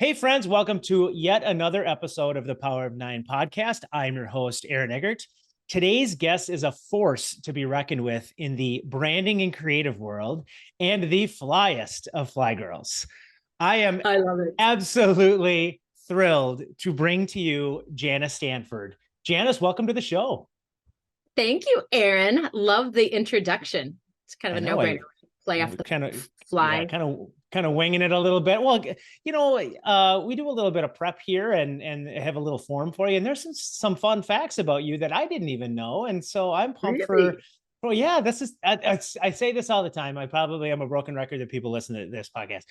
Hey, friends, welcome to yet another episode of the Power of Nine podcast. I'm your host, Aaron Eggert. Today's guest is a force to be reckoned with in the branding and creative world and the flyest of fly girls. I love it. Absolutely thrilled to bring to you Janice Stanford. Janice, welcome to the show. Thank you, Aaron. Love the introduction. It's kind of a no-brainer. Play off the fly. Yeah, kind of winging it a little bit. Well, we do a little bit of prep here and have a little form for you. And there's some fun facts about you that I didn't even know. And so I'm pumped for. Well, yeah, I say this all the time. I probably am a broken record that people listen to this podcast.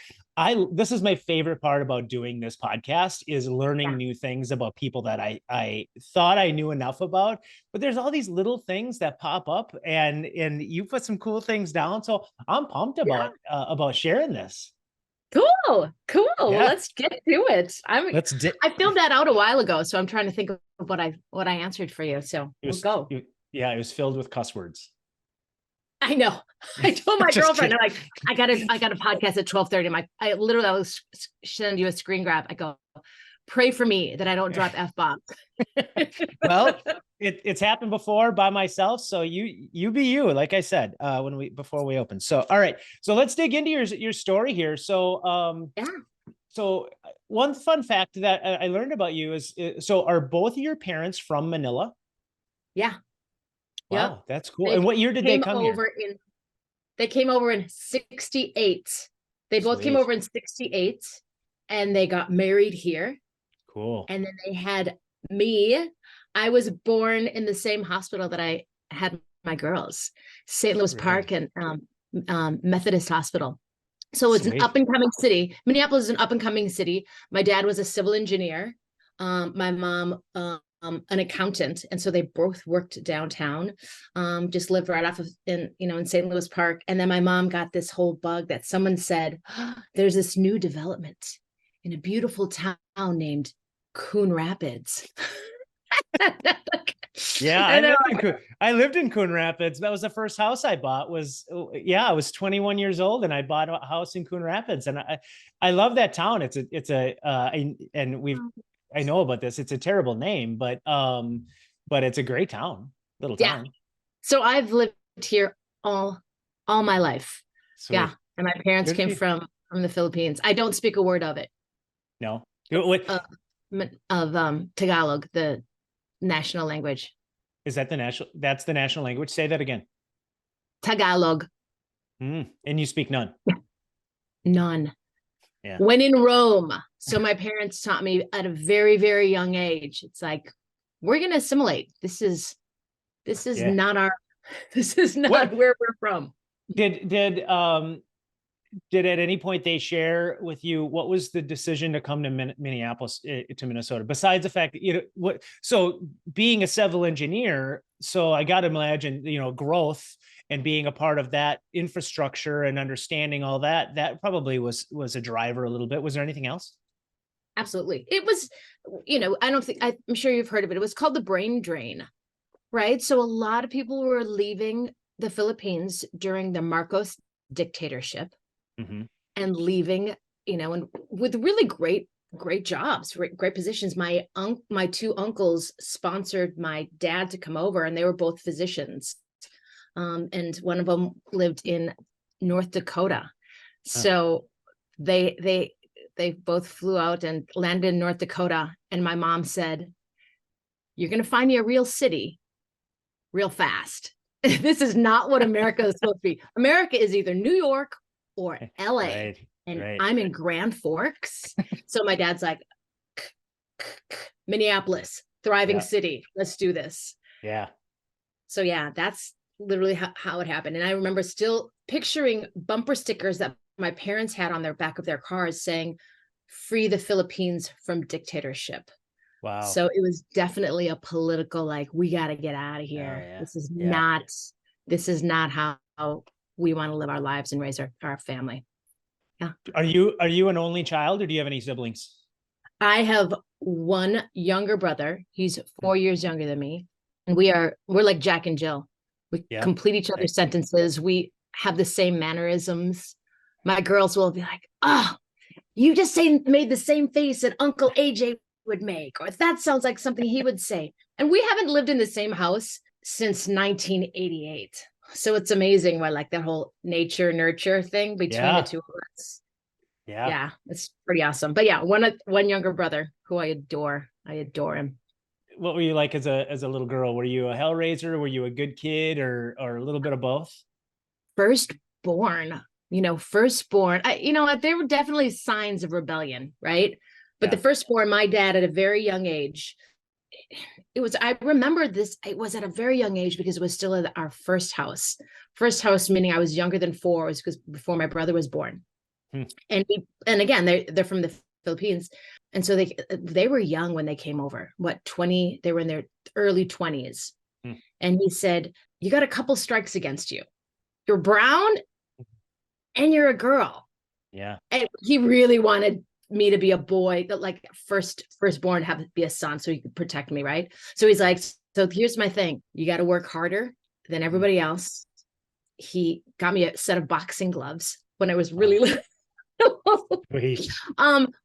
This is my favorite part about doing this podcast is learning new things about people that I thought I knew enough about, but there's all these little things that pop up and you put some cool things down. So I'm pumped about sharing this. Cool. Yeah. Well, let's get to it. I filled that out a while ago, so I'm trying to think of what I answered for you. So we'll go. It was filled with cuss words. I know. I told my girlfriend, like, I got a podcast at 12:30. I was sending you a screen grab. I go, pray for me that I don't drop F-bombs. Well, it's happened before by myself. So you be you, like I said, before we open. So, all right. So let's dig into your story here. So, So one fun fact that I learned about you is, so are both of your parents from Manila? Yeah. Wow, yep. That's cool. And what year did they come over here? They came over in 68. They both came over in 68 and they got married here. Cool. And then they had me. I was born in the same hospital that I had my girls, St. Louis Park and Methodist Hospital. So it's an up and coming city. Minneapolis is an up and coming city. My dad was a civil engineer. My mom, an accountant, and so they both worked downtown, just lived right off of in St. Louis Park. And then my mom got this whole bug that someone said, there's this new development in a beautiful town named Coon Rapids. Yeah, I lived in Coon Rapids. That was the first house I bought. I was 21 years old and I bought a house in Coon Rapids, and I love that town. I know about this. It's a terrible name, but it's a great town, little town. So I've lived here all my life. Sweet. Yeah, and my parents came from the Philippines. I don't speak a word of it. No, Tagalog, the national language. Is that that's the national language? Say that again. Tagalog. And you speak none? None. Yeah. When in Rome. So my parents taught me at a very, very young age. It's like, we're going to assimilate. This is not where we're from. Did at any point they share with you what was the decision to come to Minneapolis, to Minnesota, besides the fact that, so being a civil engineer, so I got to imagine, growth and being a part of that infrastructure and understanding all that probably was a driver a little bit. Was there anything else? Absolutely. It was, I'm sure you've heard of it. It was called the brain drain, right? So a lot of people were leaving the Philippines during the Marcos dictatorship. Mm-hmm. And leaving, and with really great jobs, great positions. My two uncles sponsored my dad to come over, and they were both physicians. And one of them lived in North Dakota. So they both flew out and landed in North Dakota. And my mom said, you're going to find me a real city real fast. This is not what America is supposed to be. America is either New York or LA. I'm in Grand Forks. So my dad's like, Minneapolis, thriving city. Let's do this. Yeah. So that's literally how it happened. And I remember still picturing bumper stickers that my parents had on their back of their cars saying, free the Philippines from dictatorship. Wow. So it was definitely a political, like, we got to get out of here. Oh, yeah. This is not how we want to live our lives and raise our family. Yeah. Are you an only child, or do you have any siblings? I have one younger brother. He's 4 years younger than me. And we're like Jack and Jill. We complete each other's sentences. We have the same mannerisms. My girls will be like, you just made the same face that Uncle AJ would make, or that sounds like something he would say. And we haven't lived in the same house since 1988. So it's amazing why like that whole nature nurture thing between the two of us. Yeah, it's pretty awesome. But yeah, one younger brother who I adore. I adore him. What were you like as a little girl? Were you a hellraiser? Were you a good kid, or a little bit of both? Firstborn, firstborn. There were definitely signs of rebellion, right? But the firstborn, my dad at a very young age, I remember this, it was at a very young age because it was still at our first house. First house, meaning I was younger than 4, was because before my brother was born. And again, they're from the Philippines. And so they were young when they came over. They were in their early 20s. And he said, you got a couple strikes against you. You're brown and you're a girl. Yeah. And he really wanted me to be a boy, that like firstborn, have to be a son so he could protect me, right? So he's like, so here's my thing. You got to work harder than everybody else. He got me a set of boxing gloves when I was really little.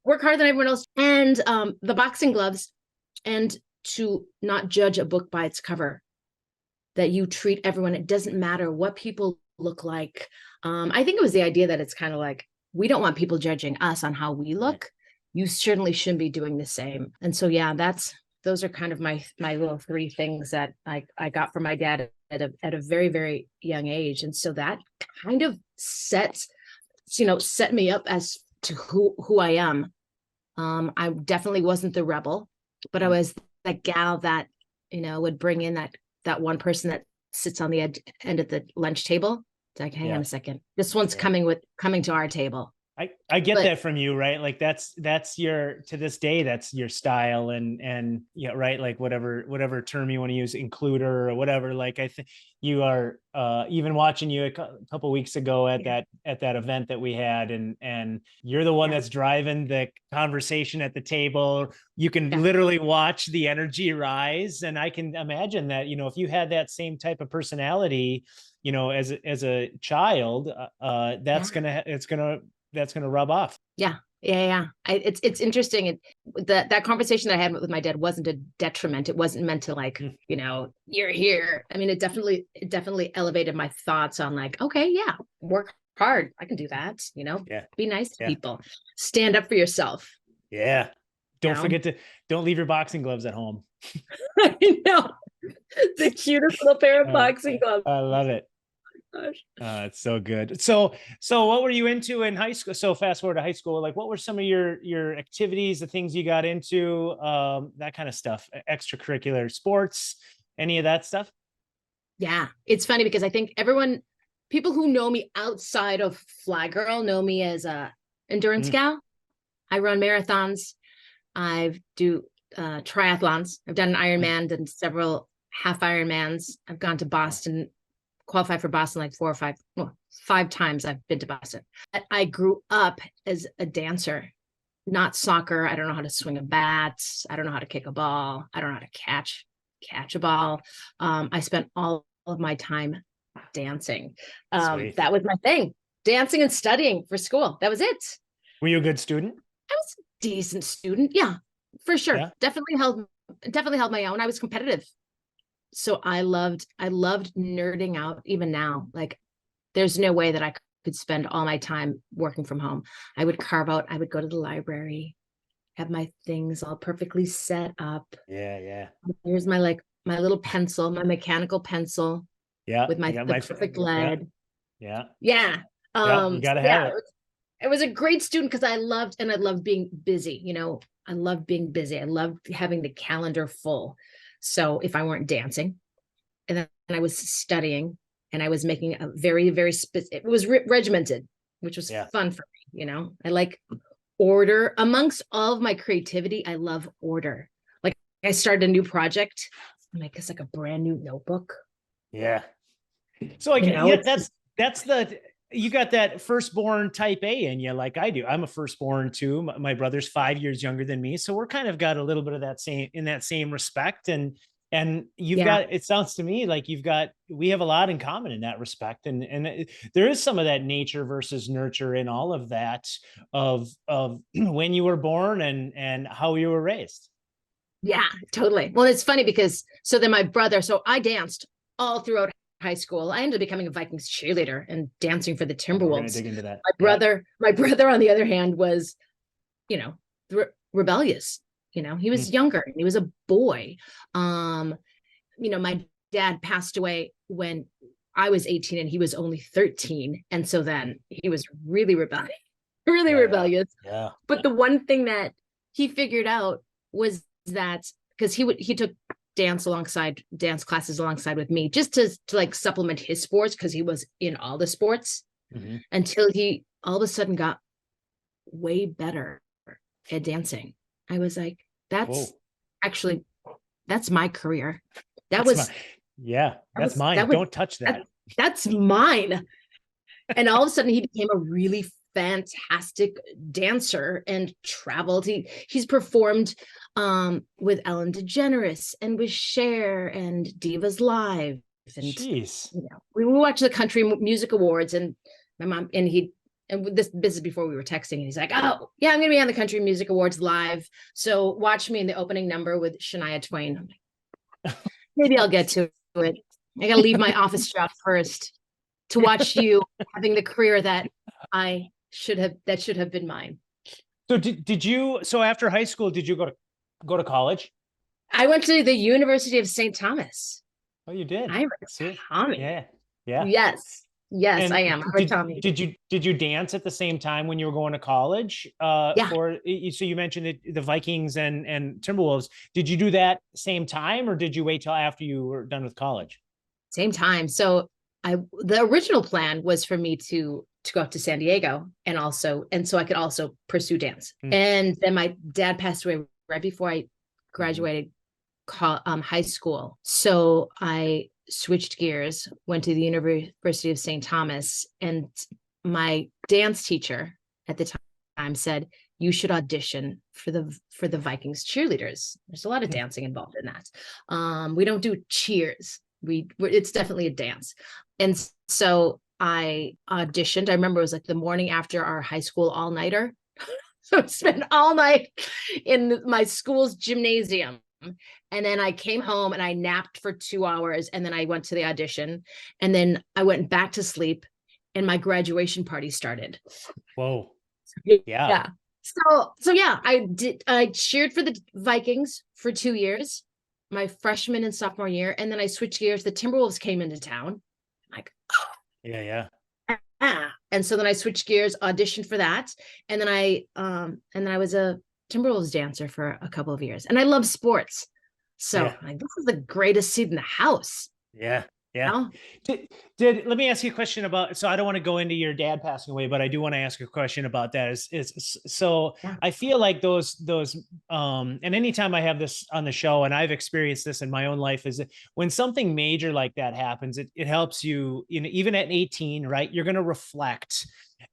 Work harder than everyone else, and the boxing gloves, and to not judge a book by its cover, that you treat everyone, it doesn't matter what people look like. I think it was the idea that it's kind of like, we don't want people judging us on how we look. You certainly shouldn't be doing the same. And so yeah, those are kind of my little 3 things that I got from my dad at a very, very young age. And so that kind of set me up as to who I am. I definitely wasn't the rebel, but I was that gal that, would bring in that one person that sits on the end at the lunch table. It's like, hang on a second. This one's coming to our table. I get that from you, right? Like that's to this day, that's your style, and right. Like whatever term you want to use, includer or whatever. Like I think you are, even watching you a couple of weeks ago at that event that we had, and you're the one that's driving the conversation at the table. You can literally watch the energy rise. And I can imagine that, if you had that same type of personality, as a child, that's going to rub off. Yeah. It's interesting. That conversation that I had with my dad wasn't a detriment. It wasn't meant to like, you're here. I mean, it definitely elevated my thoughts on like, okay, yeah, work hard. I can do that. Be nice to people, stand up for yourself. Yeah. Don't leave your boxing gloves at home. I know. The cutest little pair of boxing gloves. I love it. It's so good. So what were you into in high school? So fast forward to high school, like what were some of your activities, the things you got into, that kind of stuff, extracurricular sports, any of that stuff? Yeah, it's funny because I think people who know me outside of Flygirl know me as a endurance gal. I run marathons. I do triathlons. I've done an Ironman, done several half Ironmans. I've gone to Boston, qualified for Boston like 5 times. I've been to Boston. I grew up as a dancer, not soccer. I don't know how to swing a bat. I don't know how to kick a ball. I don't know how to catch a ball. I spent all of my time dancing. That was my thing, dancing and studying for school. That was it. Were you a good student? I was a decent student. Yeah, for sure. Yeah. Definitely held my own. I was competitive. So I loved nerding out. Even now, like there's no way that I could spend all my time working from home. I would go to the library, have my things all perfectly set up. Yeah. Here's my little pencil, my mechanical pencil. Yeah. With the perfect lead. Yeah. Yeah. You gotta have it. I was a great student because I loved being busy. I loved being busy. I loved having the calendar full. So if I weren't dancing, and then I was studying, and I was making a very, very it was regimented, which was fun for me. I like order. Amongst all of my creativity, I love order. Like I started a new project, and I guess like a brand new notebook. Yeah. So like, you got that firstborn type A in you, like I do. I'm a firstborn too. My brother's 5 years younger than me. So we're kind of got a little bit of that same respect. And And you've got, it sounds to me like we have a lot in common in that respect. And there is some of that nature versus nurture in all of that of when you were born and how you were raised. Yeah, totally. Well, it's funny because so then my brother, so I danced all throughout high school. I ended up becoming a Vikings cheerleader and dancing for the Timberwolves. We're gonna dig into that. My brother, on the other hand, was, you know, rebellious. You know, he was younger. He was a boy. You know, my dad passed away when I was 18 and he was only 13. And so then he was really rebellious, rebellious. Yeah. But the one thing that he figured out was that because he took dance classes alongside with me just to like supplement his sports, because he was in all the sports until he all of a sudden got way better at dancing. I was like, that's my career. That's mine. Don't touch that. That's mine. And all of a sudden he became a really fantastic dancer and traveled. He's performed with Ellen DeGeneres and with Cher and Divas Live. And jeez, you know, we watched the Country Music Awards, and my mom and this is before we were texting, and he's like, oh yeah, I'm gonna be on the Country Music Awards live, so watch me in the opening number with Shania Twain. I'm like, maybe I'll get to it. I gotta leave my office job first to watch you having the career that should have been mine. So did you, so after high school, did you go to college? I went to the University of St. Thomas. Oh, you did? I'm a Tommy. Yeah. Yes, and I am. I'm a Tommy. Did you dance at the same time when you were going to college? So you mentioned the Vikings and Timberwolves. Did you do that same time, or did you wait till after you were done with college? Same time. So the original plan was for me to go up to San Diego and so I could also pursue dance. And then my dad passed away right before I graduated high school. So I switched gears, went to the University of St. Thomas, and my dance teacher at the time said, you should audition for the Vikings cheerleaders. There's a lot of dancing involved in that. We don't do cheers. It's definitely a dance. And so I auditioned. I remember it was like the morning after our high school all-nighter. So I spent all night in my school's gymnasium. And then I came home and I napped for 2 hours. And then I went to the audition. And then I went back to sleep and my graduation party started. Whoa. Yeah. So yeah, I cheered for the Vikings for 2 years, my freshman and sophomore year. And then I switched gears. The Timberwolves came into town. I'm like, oh. Yeah. And so then I switched gears, auditioned for that. And then I was a Timberwolves dancer for a couple of years, and I love sports. So like, this is the greatest seat in the house. Yeah. You know? Let me ask you a question about, so I don't want to go into your dad passing away, but I do want to ask a question about that. I feel like those and anytime I have this on the show, and I've experienced this in my own life, is that when something major like that happens, it helps you, even at 18, right? You're going to reflect.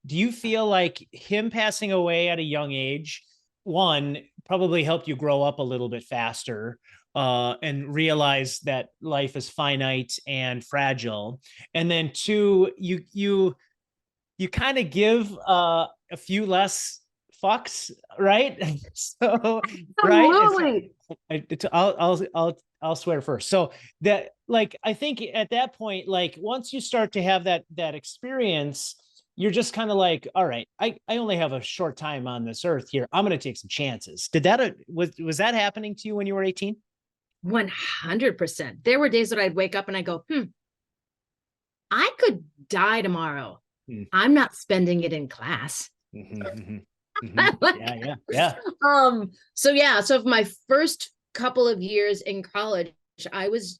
Do you feel like him passing away at a young age, one, probably helped you grow up a little bit faster, and realize that life is finite and fragile, and then two, you kind of give a few less fucks, right? So right, I'll swear first. So that, like, I think at that point, like, once you start to have that experience, you're just kind of like, all right, I only have a short time on this earth here. I'm going to take some chances. Was that happening to you when you were 18? 100%. There were days that I'd wake up and I go, I could die tomorrow. I'm not spending it in class. Yeah. So for my first couple of years in college, I was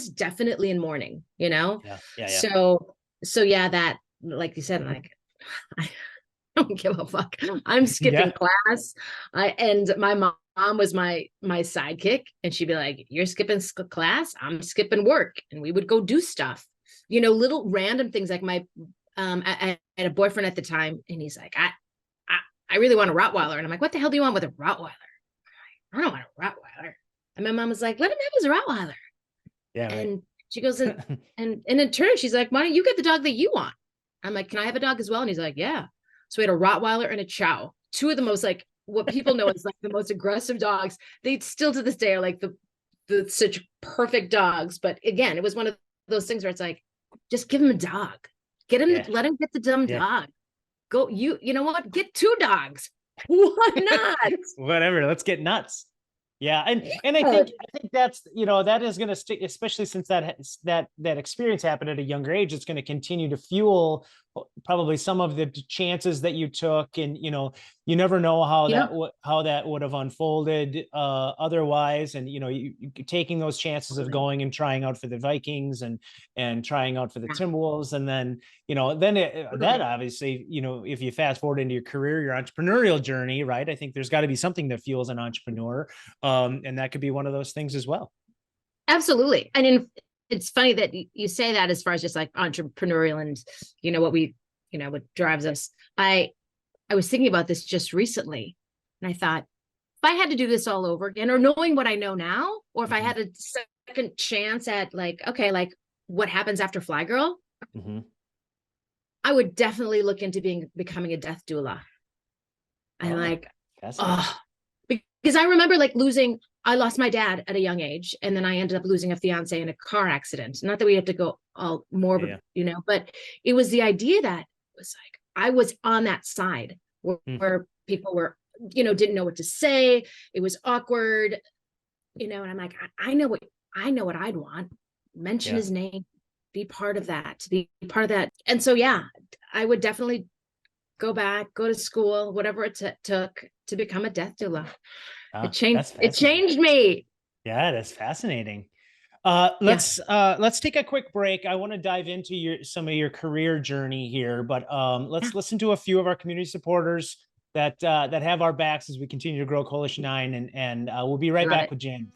definitely in mourning, Yeah. So yeah, that, like you said, like, I don't give a fuck. I'm skipping class. And my mom was my sidekick, and she'd be like, you're skipping class, I'm skipping work. And we would go do stuff, little random things. Like I had a boyfriend at the time, and he's like, I really want a Rottweiler. And I'm like, what the hell do you want with a Rottweiler? I don't want a Rottweiler. And my mom was like, let him have his Rottweiler. Yeah. Right. And she goes, and in turn, she's like, why don't you get the dog that you want? I'm like, can I have a dog as well? And he's like, yeah. So we had a Rottweiler and a Chow, two of the most, like, what people know is like the most aggressive dogs. They still to this day are like the such perfect dogs. But again, it was one of those things where it's like, just give him a dog. Get him, let him get the dumb dog. Go, you know what? Get 2 dogs. Why not? Whatever. Let's get nuts. Yeah. And I think that's, that is going to stick, especially since that experience happened at a younger age. It's going to continue to fuel probably some of the chances that you took. And, you never know how that would have unfolded otherwise. And, you taking those chances of going and trying out for the Vikings and trying out for the Timberwolves. And then, that obviously, if you fast forward into your career, your entrepreneurial journey, right? I think there's got to be something that fuels an entrepreneur. And that could be one of those things as well. Absolutely. And it's funny that you say that as far as just like entrepreneurial and, what drives us. I was thinking about this just recently, and I thought, if I had to do this all over again, or knowing what I know now, or if I had a second chance at like what happens after Flygirl, I would definitely look into becoming a death doula. Because I remember like I lost my dad at a young age, and then I ended up losing a fiance in a car accident. Not that we had to go all morbid, but it was the idea that it was like, I was on that side where people were, didn't know what to say. It was awkward, and I'm like, I know what I'd want. Mention his name, be part of that. And so, I would definitely go to school, whatever it took to become a death doula. It changed me. Yeah, that's fascinating. Let's take a quick break. I want to dive into some of your career journey here, but let's listen to a few of our community supporters that have our backs as we continue to grow Coalition 9, and we'll be right back with Janice.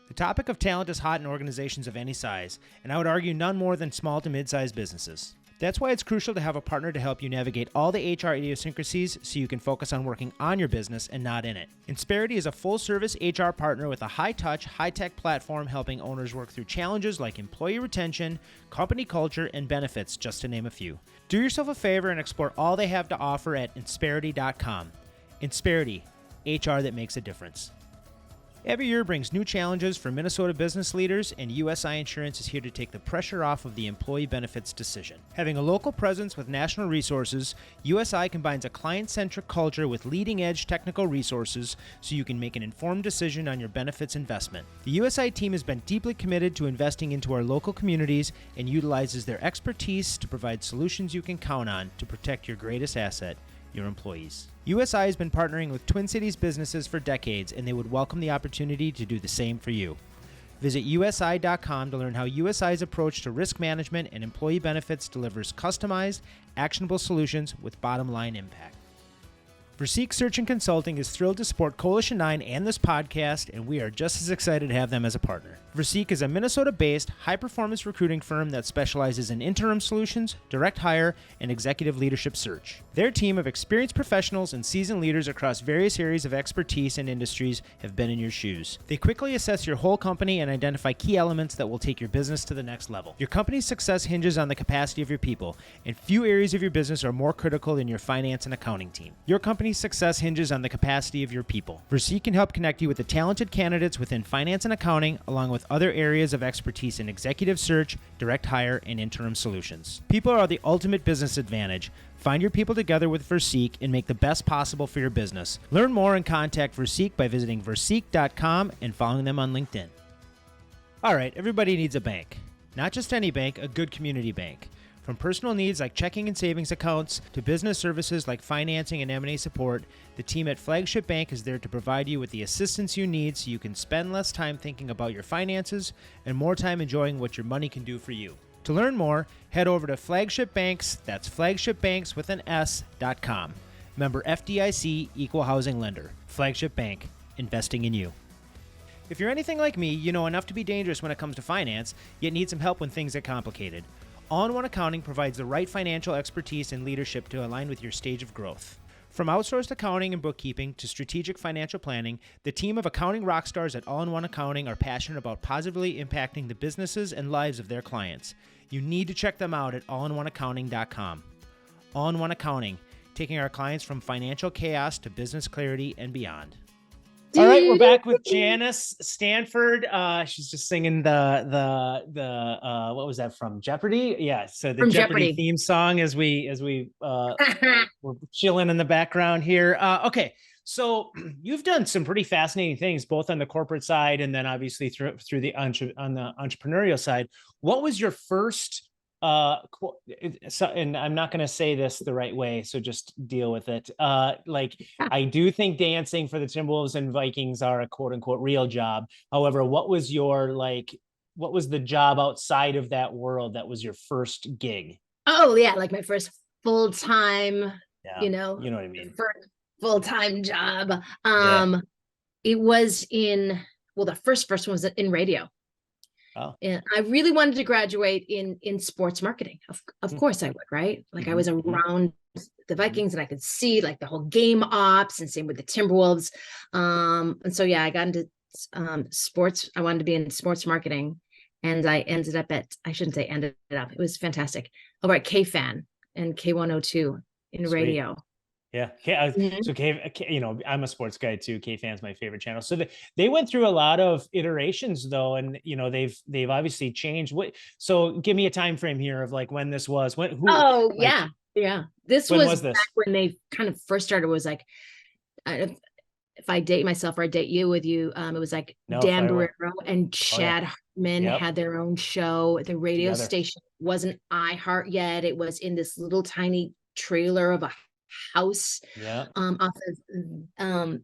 The topic of talent is hot in organizations of any size, and I would argue none more than small to mid-sized businesses. That's why it's crucial to have a partner to help you navigate all the HR idiosyncrasies so you can focus on working on your business and not in it. Insperity is a full-service HR partner with a high-touch, high-tech platform helping owners work through challenges like employee retention, company culture, and benefits, just to name a few. Do yourself a favor and explore all they have to offer at Insperity.com. Insperity, HR that makes a difference. Every year brings new challenges for Minnesota business leaders, and USI Insurance is here to take the pressure off of the employee benefits decision. Having a local presence with national resources, USI combines a client-centric culture with leading-edge technical resources so you can make an informed decision on your benefits investment. The USI team has been deeply committed to investing into our local communities and utilizes their expertise to provide solutions you can count on to protect your greatest asset, your employees. USI has been partnering with Twin Cities businesses for decades, and they would welcome the opportunity to do the same for you. Visit USI.com to learn how USI's approach to risk management and employee benefits delivers customized, actionable solutions with bottom-line impact. Verseek Search and Consulting is thrilled to support Coalition 9 and this podcast, and we are just as excited to have them as a partner. Verseek is a Minnesota-based, high-performance recruiting firm that specializes in interim solutions, direct hire, and executive leadership search. Their team of experienced professionals and seasoned leaders across various areas of expertise and industries have been in your shoes. They quickly assess your whole company and identify key elements that will take your business to the next level. Your company's success hinges on the capacity of your people, and few areas of your business are more critical than your finance and accounting team. Your company's success hinges on the capacity of your people. Verseek can help connect you with the talented candidates within finance and accounting, along with other areas of expertise in executive search, direct hire, and interim solutions. People are the ultimate business advantage. Find your people together with Verseek and make the best possible for your business. Learn more and contact Verseek by visiting Verseek.com and following them on LinkedIn. All right, everybody needs a bank. Not just any bank, a good community bank. From personal needs like checking and savings accounts to business services like financing and M&A support, the team at Flagship Bank is there to provide you with the assistance you need so you can spend less time thinking about your finances and more time enjoying what your money can do for you. To learn more, head over to Flagship Banks, that's flagshipbanks with an S.com. Member FDIC, Equal Housing Lender. Flagship Bank, investing in you. If you're anything like me, you know enough to be dangerous when it comes to finance, yet need some help when things get All-in-One Accounting provides the right financial expertise and leadership to align with your stage of growth. From outsourced accounting and bookkeeping to strategic financial planning, the team of accounting rock stars at All-in-One Accounting are passionate about positively impacting the businesses and lives of their clients. You need to check them out at allinoneaccounting.com. All-in-One Accounting, taking our clients from financial chaos to business clarity and beyond. All right, we're back with Janice Stanford. She's just singing the what was that from? Jeopardy? Yeah, so the Jeopardy theme song as we we're chilling in the background here. Okay, so you've done some pretty fascinating things, both on the corporate side and then obviously through the on the entrepreneurial side. What was your first? And I'm not going to say this the right way, so just deal with it. I do think dancing for the Timberwolves and Vikings are a quote unquote real job. However, what was the job outside of that world that was your first gig? Oh yeah, like my first full-time, you know what I mean, full-time job. It was the first one was in radio. Oh. And I really wanted to graduate in sports marketing. Of course I would, right? Like I was around the Vikings and I could see like the whole game ops, and same with the Timberwolves. And so, yeah, I got into sports. I wanted to be in sports marketing, and I ended up I shouldn't say ended up. It was fantastic. Over at KFan and K102 in radio. Yeah. So I'm a sports guy too. K-Fan's my favorite channel. So they went through a lot of iterations though. And they've obviously changed. So give me a time frame here of like when this was, yeah. This was back when they kind of first started. Was like, if I date myself or I date you with you, it was like Dan Barrero and Chad Hartman had their own show. The radio station wasn't iHeart yet. It was in this little tiny trailer of a house off of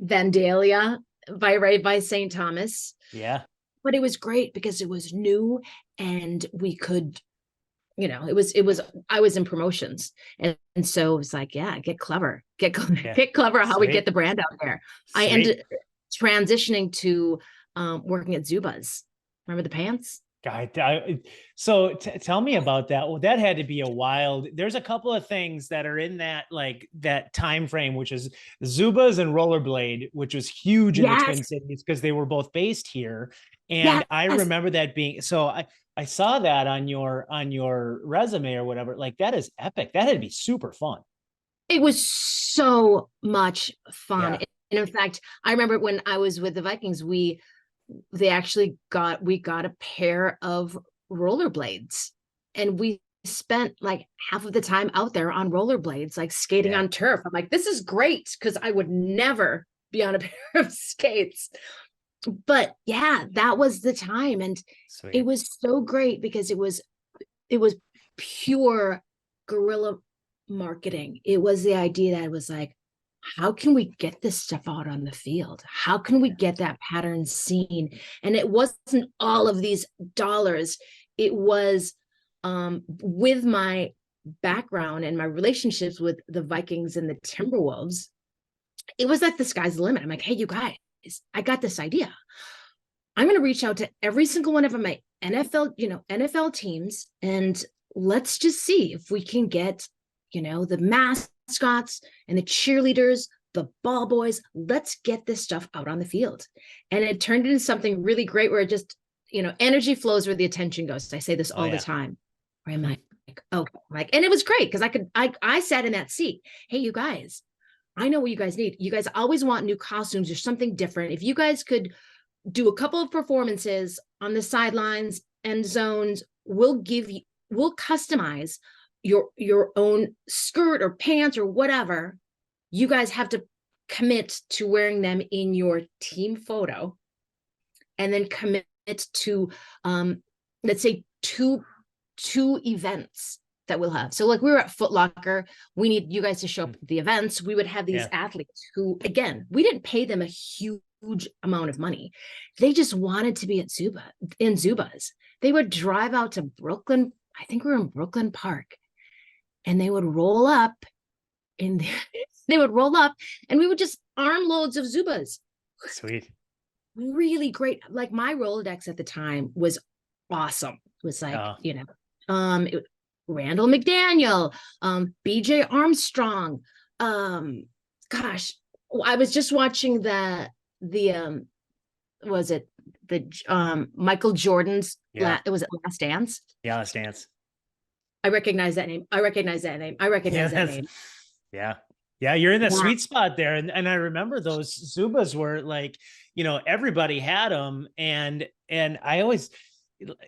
Vandalia by St. Thomas. Yeah. But it was great because it was new and we could, I was in promotions. And so it was like, get clever how we get the brand out there. I ended transitioning to working at Zubaz. Remember the pants? So tell me about that. Well, that had to be a wild. There's a couple of things that are in that that time frame, which is Zubaz and Rollerblade, which was huge in the Twin Cities because they were both based here. And I remember that being so. I saw that on your resume or whatever. Like that is epic. That had to be super fun. It was so much fun. Yeah. And in fact, I remember when I was with the Vikings, we got a pair of rollerblades, and we spent like half of the time out there on rollerblades, like skating on turf. I'm like, this is great because I would never be on a pair of skates. But that was the time, and it was so great because it was pure guerrilla marketing. It was the idea that it was like, how can we get this stuff out on the field? How can we get that pattern seen? And it wasn't all of these dollars. It was with my background and my relationships with the Vikings and the Timberwolves, it was like the sky's the limit. I'm like, hey, you guys, I got this idea. I'm going to reach out to every single one of my NFL teams, and let's just see if we can get, the mascots and the cheerleaders, the ball boys, let's get this stuff out on the field. And it turned into something really great where it just, energy flows where the attention goes. I say this all the time. Where I'm like, okay, and it was great because I sat in that seat. Hey, you guys, I know what you guys need. You guys always want new costumes or something different. If you guys could do a couple of performances on the sidelines, end zones, we'll customize your own skirt or pants or whatever. You guys have to commit to wearing them in your team photo, and then commit to let's say two events that we'll have. So like we were at Foot Locker, we need you guys to show up at the events. We would have these athletes who, again, we didn't pay them a huge amount of money. They just wanted to be at Zubaz. They would drive out to Brooklyn. I think we were in Brooklyn Park, and they would roll up and we would just armloads of Zubaz. Sweet. Really great. Like my Rolodex at the time was awesome. It was like, Randall McDaniel, BJ Armstrong, gosh, I was just watching was it Michael Jordan's it was Last Dance. Yeah, Last Dance. I recognize that name. I recognize that name. I recognize that name. Yeah. Yeah, you're in the sweet spot there. And I remember those Zubas were like, you know, everybody had them. And I always,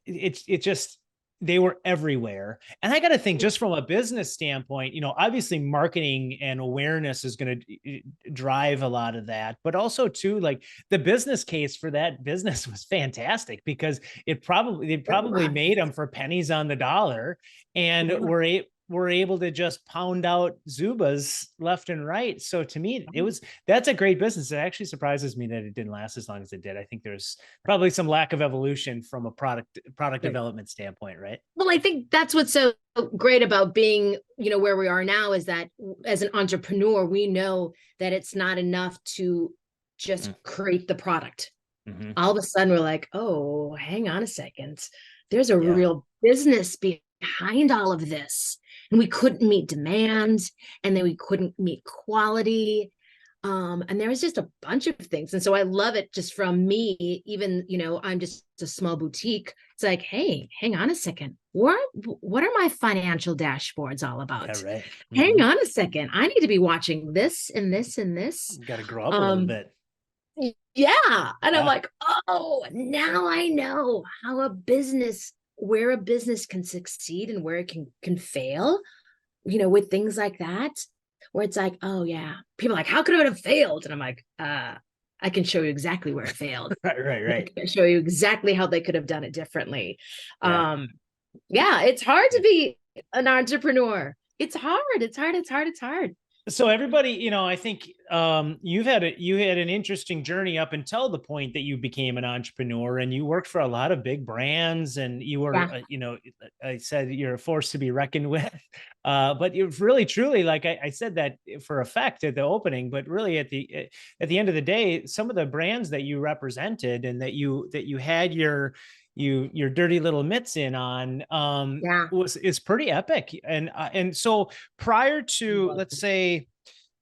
it just, they were everywhere. And I got to think, just from a business standpoint, you know, obviously marketing and awareness is going to drive a lot of that, but also too, like, the business case for that business was fantastic, because they probably made them for pennies on the dollar, and were able to just pound out Zubas left and right. So to me, that's a great business. It actually surprises me that it didn't last as long as it did. I think there's probably some lack of evolution from a product development standpoint, right? Well, I think that's what's so great about being, you know, where we are now, is that as an entrepreneur, we know that it's not enough to just create the product. All of a sudden we're like, oh, hang on a second. There's a real business behind all of this. And we couldn't meet demand, and then we couldn't meet quality. And there was just a bunch of things. And so I love it just from me, even, you know, I'm just a small boutique. It's like, hey, hang on a second. What are my financial dashboards all about? Yeah, right. Hang on a second. I need to be watching this and this and this. You got to grow up a little bit. Yeah. And I'm like, oh, now I know where a business can succeed and where it can fail, you know, with things like that, where it's like, oh yeah, people are like, how could it have failed? And I'm like, I can show you exactly where it failed. Right. I can show you exactly how they could have done it differently. Yeah, it's hard to be an entrepreneur. It's hard. So everybody, you know, I think you had an interesting journey up until the point that you became an entrepreneur, and you worked for a lot of big brands, and you were, you know, I said you're a force to be reckoned with, but you've really, truly, like I said that for effect at the opening, but really at the end of the day, some of the brands that you represented and that you had your dirty little mitts in on is pretty epic. And so prior to, let's say,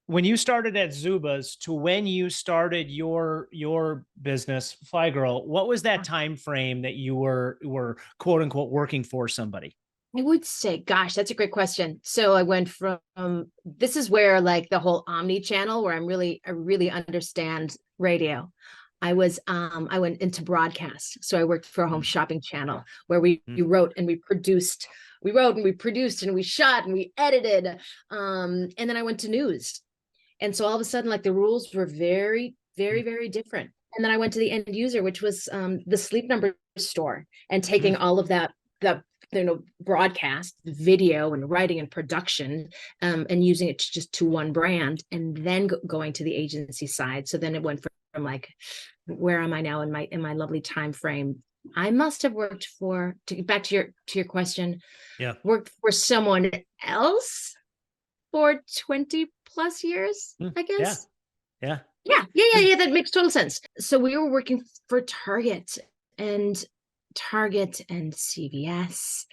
when you started at Zubaz to when you started your business, Flygirl, what was that time frame that you were quote unquote working for somebody? I would say, gosh, that's a great question. So I went from, this is where, like, the whole omni channel, where I really understand radio. I went into broadcast. So I worked for a home shopping channel where we wrote and we produced and we shot and we edited. And then I went to news. And so all of a sudden, like, the rules were very, very, very different. And then I went to the end user, which was the Sleep Number store, and taking all of that, you know, broadcast video and writing and production, and using it just to one brand, and then going to the agency side. So then it went from like, where am I now in my lovely time frame? I must have worked for, to get back to your question, worked for someone else for 20 plus years, I guess. Yeah. That makes total sense. So we were working for Target and CVS,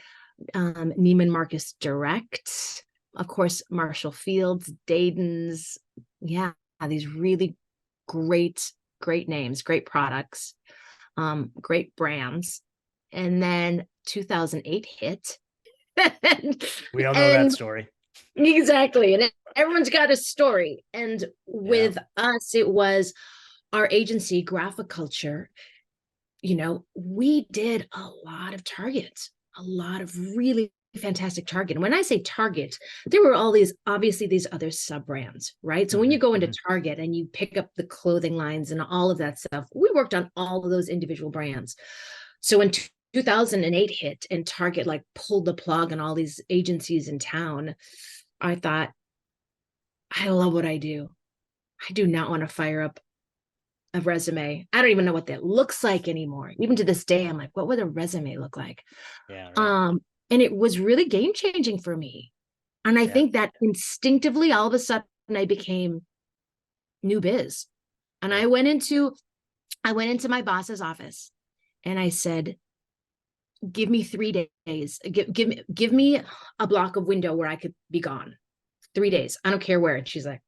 Neiman Marcus Direct, of course, Marshall Field's, Dayton's. Yeah, these really great names, great products, great brands. And then 2008 hit. We all know that story. Exactly. And everyone's got a story. And with us, it was our agency, Graphiculture. You know, we did a lot of Targets, a lot of really fantastic Target. And when I say Target, there were all these other sub brands, right? So when you go into Target and you pick up the clothing lines and all of that stuff, we worked on all of those individual brands. So when 2008 hit and Target like pulled the plug on all these agencies in town, I thought, I love what I do. I do not want to fire up a resume. I don't even know what that looks like anymore. Even to this day, I'm like, what would a resume look like? Yeah. Right. And it was really game changing for me. And I think that instinctively, all of a sudden, I became new biz. And I went into my boss's office and I said, give me 3 days. Give me a block of window where I could be gone. 3 days. I don't care where. And she's like,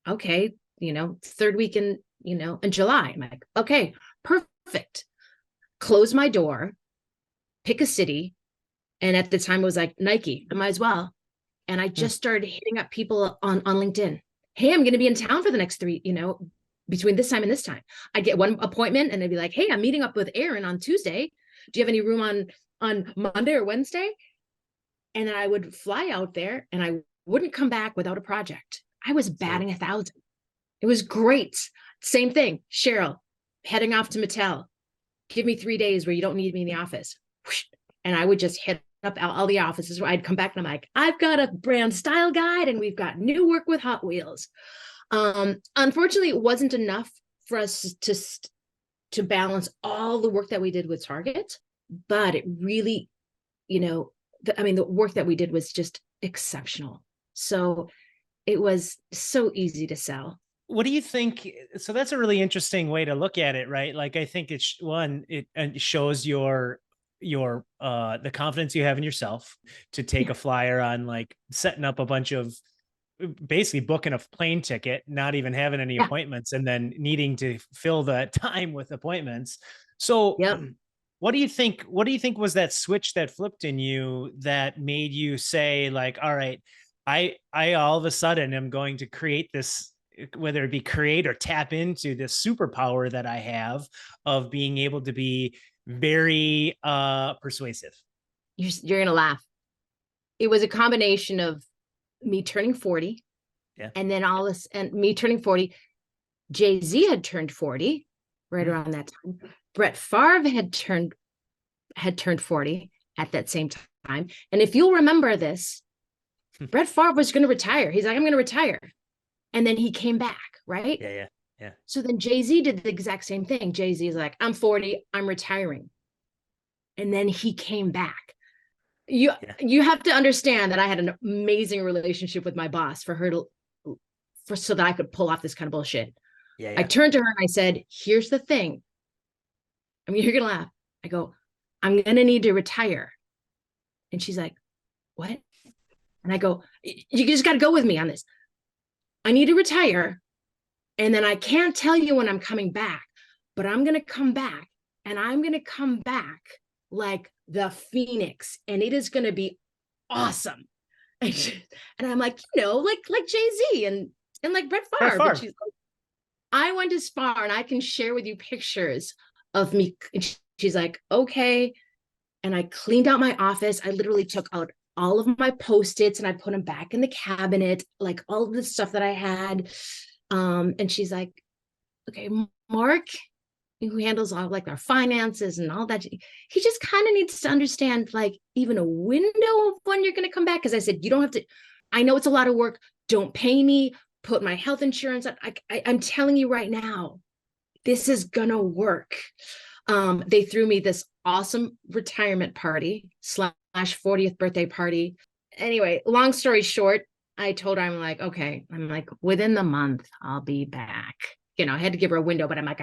okay, third week in July. I'm like, okay, perfect. Close my door, pick a city. And at the time it was like Nike, I might as well. And I just started hitting up people on LinkedIn. Hey, I'm going to be in town for the next between this time and this time. I get one appointment and they'd be like, hey, I'm meeting up with Aaron on Tuesday. Do you have any room on Monday or Wednesday? And then I would fly out there and I wouldn't come back without a project. I was batting 1,000. It was great. Same thing. Cheryl, heading off to Mattel. Give me 3 days where you don't need me in the office. And I would just hit up all the offices where I'd come back and I'm like, I've got a brand style guide and we've got new work with Hot Wheels. Unfortunately, it wasn't enough for us to balance all the work that we did with Target, but it really, the work that we did was just exceptional. So it was so easy to sell. What do you think? So that's a really interesting way to look at it, right? Like, I think it shows the confidence you have in yourself to take a flyer on, like, setting up a bunch of, basically booking a plane ticket, not even having any appointments, and then needing to fill that time with appointments. So what do you think was that switch that flipped in you that made you say, like, all right, I all of a sudden am going to create this, whether it be create or tap into this superpower that I have of being able to be very persuasive? You're going to laugh. It was a combination of me turning 40 and then and me turning 40. Jay-Z had turned 40 right around that time. Brett Favre had turned 40 at that same time. And if you'll remember this, Brett Favre was going to retire. He's like, I'm going to retire. And then he came back, right? Yeah. So then Jay-Z did the exact same thing. Jay-Z is like, I'm 40, I'm retiring. And then he came back. You have to understand that I had an amazing relationship with my boss so that I could pull off this kind of bullshit. I turned to her and I said, here's the thing. I mean, you're going to laugh. I go, I'm going to need to retire. And she's like, what? And I go, you just got to go with me on this. I need to retire. And then I can't tell you when I'm coming back, but I'm going to come back, and I'm going to come back like the Phoenix, and it is going to be awesome. And I'm like, like Jay-Z and like Brett Favre. And she's like, I went as far, and I can share with you pictures of me. And she's like, okay. And I cleaned out my office. I literally took out all of my Post-its and I put them back in the cabinet, like all of the stuff that I had. And she's like, okay, Mark, who handles all like our finances and all that, he just kind of needs to understand, like, even a window of when you're going to come back. Because I said, you don't have to, I know it's a lot of work. Don't pay me, put my health insurance up. I'm telling you right now, this is going to work. They threw me this awesome retirement party / 40th birthday party. Anyway, long story short, I told her, I'm like, okay, within the month, I'll be back. I had to give her a window, but I'm like,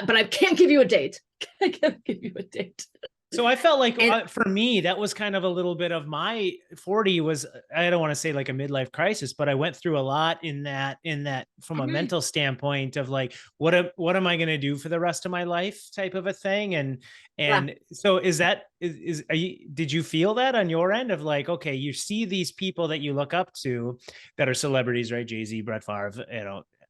but I can't give you a date. I can't give you a date. So I felt like for me, that was kind of a little bit of my 40 was, I don't want to say like a midlife crisis, but I went through a lot in that from a mental standpoint of like, what am I going to do for the rest of my life type of a thing. And so did you feel that on your end of like, okay, you see these people that you look up to that are celebrities, right? Jay-Z, Brett Favre,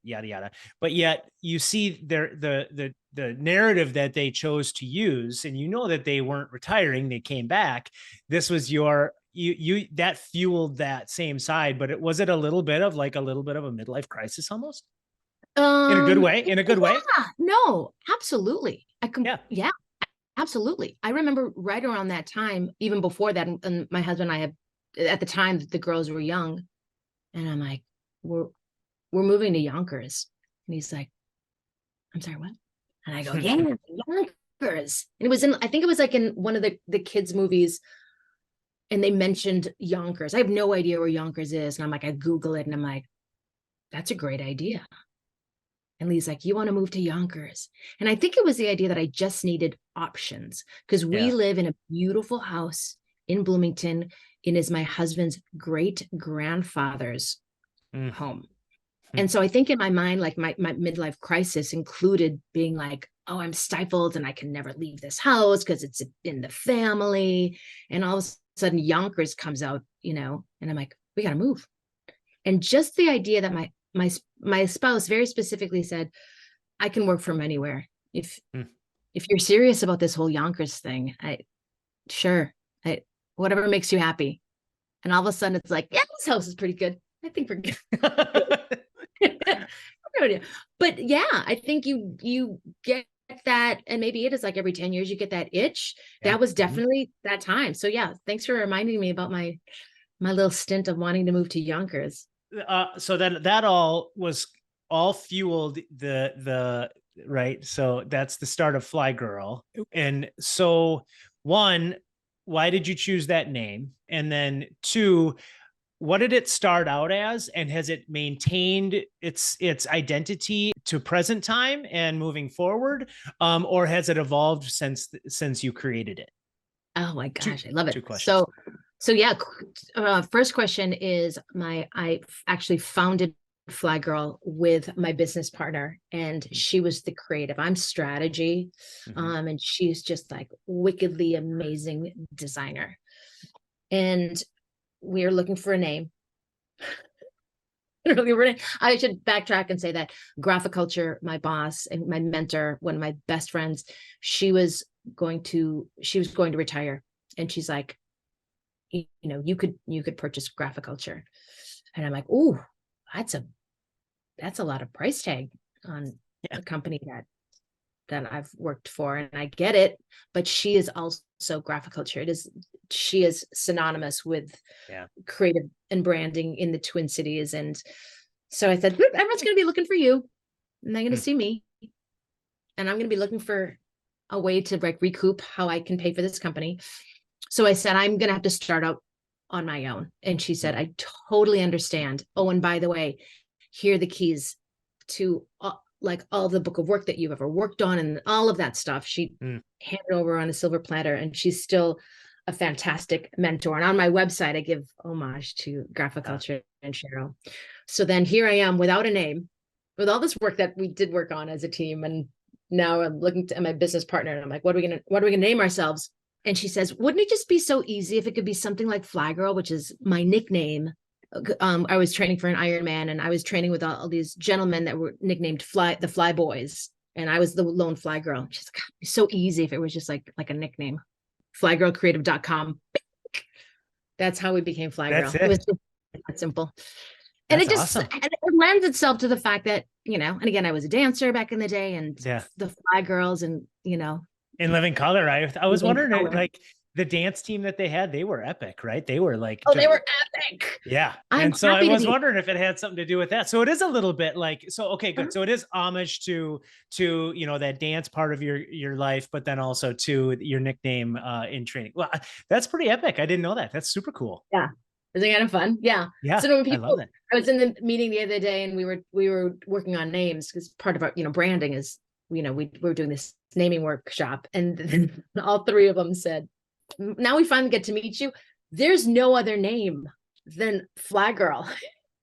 yada, yada. But yet you see the narrative that they chose to use, and that they weren't retiring, they came back. This was you that fueled that same side, but was it a little bit of a midlife crisis almost? In a good way? No, absolutely. Yeah, absolutely. I remember right around that time, even before that, and my husband and I had, at the time, the girls were young, and I'm like, we're moving to Yonkers. And he's like, I'm sorry, what? And I go, yeah, Yonkers. And I think it was like in one of the kids' movies, and they mentioned Yonkers. I have no idea where Yonkers is. And I'm like, I Google it, and I'm like, that's a great idea. And Lee's like, you want to move to Yonkers? And I think it was the idea that I just needed options, because we live in a beautiful house in Bloomington. it is my husband's great grandfather's home. Mm. And so I think in my mind, like my midlife crisis included being like, oh, I'm stifled and I can never leave this house because it's in the family. And all of a sudden Yonkers comes out, you know, and I'm like, we got to move. And just the idea that my spouse very specifically said, I can work from anywhere. If you're serious about this whole Yonkers thing, whatever makes you happy. And all of a sudden it's like, yeah, this house is pretty good. I think we're good. But yeah, I think you get that, and maybe it is like every 10 years you get that itch. Yeah. That was definitely that time. So yeah, thanks for reminding me about my little stint of wanting to move to Yonkers. So then that all fueled the right. So that's the start of Flygirl. And so one, why did you choose that name? And then two, what did it start out as, and has it maintained its identity to present time and moving forward, or has it evolved since you created it? Oh my gosh, I love it. Two questions. So yeah, first question is I actually founded Flygirl with my business partner, and she was the creative. I'm strategy, and she's just like wickedly amazing designer. And we are looking for a name. I should backtrack and say that Graphiculture, my boss and my mentor, one of my best friends, she was going to retire, and she's like, you know, you could purchase Graphiculture. And I'm like, oh, that's a lot of price tag on a company that I've worked for, and I get it, but she is also Graphiculture. She is synonymous with creative and branding in the Twin Cities. And so I said, everyone's going to be looking for you, and they're going to see me, and I'm going to be looking for a way to like recoup how I can pay for this company. So I said, I'm going to have to start out on my own. And she said, I totally understand. Oh, and by the way, here are the keys to like all the book of work that you've ever worked on and all of that stuff. She handed over on a silver platter, and she's still a fantastic mentor. And on my website, I give homage to Graphiculture and Cheryl. So then here I am without a name, with all this work that we did work on as a team. And now I'm looking at my business partner, and I'm like, what are we gonna name ourselves? And she says, wouldn't it just be so easy if it could be something like Flygirl, which is my nickname? I was training for an Ironman, and I was training with all these gentlemen that were nicknamed the Fly Boys, and I was the lone Fly Girl. She's like, it'd be so easy if it was just like a nickname. Flygirlcreative.com. That's how we became Flygirl. It was just that simple. And that's awesome. And it lends itself to the fact that, you know, and again, I was a dancer back in the day, and the Fly Girls, and, you know. In Living Color, I was wondering, like, the dance team that they had, they were epic, right? They were like, they were epic. Yeah. And so I was wondering if it had something to do with that. So it is a little bit like, so, okay, good. So it is homage to, you know, that dance part of your life, but then also to your nickname in training. Well, that's pretty epic. I didn't know that. That's super cool. Yeah. Is it kind of fun? Yeah. Yeah. So when people, I love that. I was in the meeting the other day, and we were working on names, because part of our, you know, branding is, you know, we were doing this naming workshop, and all three of them said, now we finally get to meet you. There's no other name than Flygirl.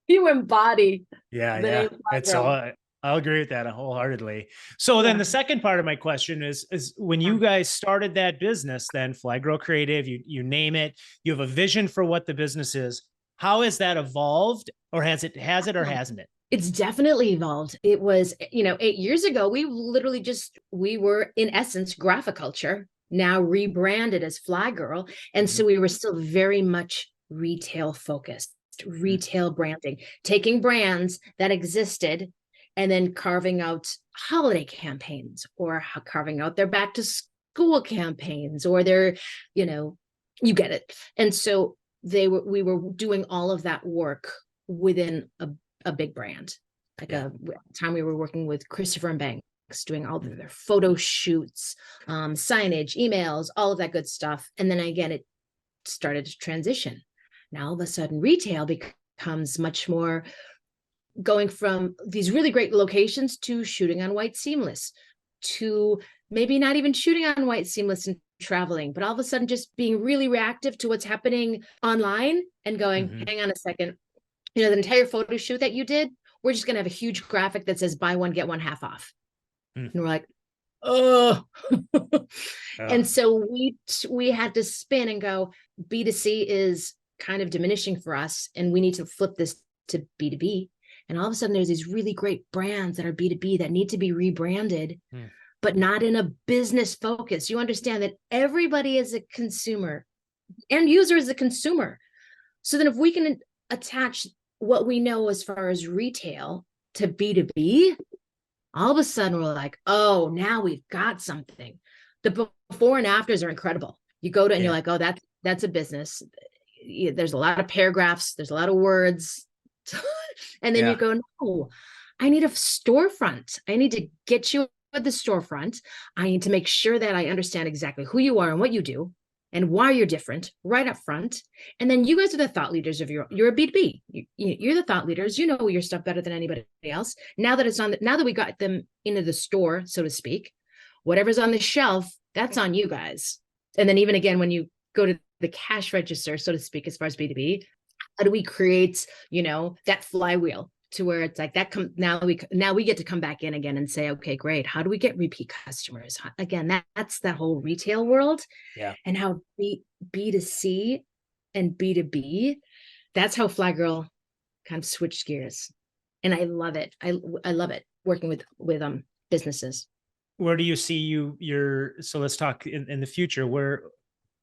You embody. Yeah. It's all, I'll agree with that wholeheartedly. So then the second part of my question is when you guys started that business, then Flygirl Creative, you name it, you have a vision for what the business is. How has that evolved, or has it or hasn't it? It's definitely evolved. It was, you know, 8 years ago, we were in essence Graphiculture, now rebranded as Flygirl. And so we were still very much retail focused, retail branding, taking brands that existed and then carving out holiday campaigns, or carving out their back to school campaigns, or their, you know, you get it. And so we were doing all of that work within a big brand. Like a time we were working with Christopher and Banks, doing all of their photo shoots, signage, emails, all of that good stuff. And then again, it started to transition. Now all of a sudden retail becomes much more going from these really great locations to shooting on white seamless, to maybe not even shooting on white seamless and traveling, but all of a sudden just being really reactive to what's happening online and going, hang on a second, you know, the entire photo shoot that you did, we're just going to have a huge graphic that says buy one, get one half off. And we're like, oh. And so we had to spin and go, B2C is kind of diminishing for us, and we need to flip this to B2B. And all of a sudden there's these really great brands that are B2B that need to be rebranded, but not in a business focus. You understand that everybody is a consumer, end user is a consumer. So then if we can attach what we know as far as retail to B2B, all of a sudden we're like, oh, now we've got something. The before and afters are incredible. You go to and you're like, oh, that's a business. There's a lot of paragraphs. There's a lot of words. And then you go, no, I need a storefront. I need to get you at the storefront. I need to make sure that I understand exactly who you are and what you do and why you're different right up front. And then you guys are the thought leaders of you're a B2B. You're the thought leaders. You know your stuff better than anybody else. Now that we got them into the store, so to speak, whatever's on the shelf, that's on you guys. And then even again, when you go to the cash register, so to speak, as far as B2B, how do we create, you know, that flywheel to where it's like that now we get to come back in again and say, okay, great. How do we get repeat customers? Again, that's that whole retail world. And how B2C and B2B, that's how Flygirl kind of switched gears. And I love it. I love it working with businesses. Where do you see so let's talk in the future, where,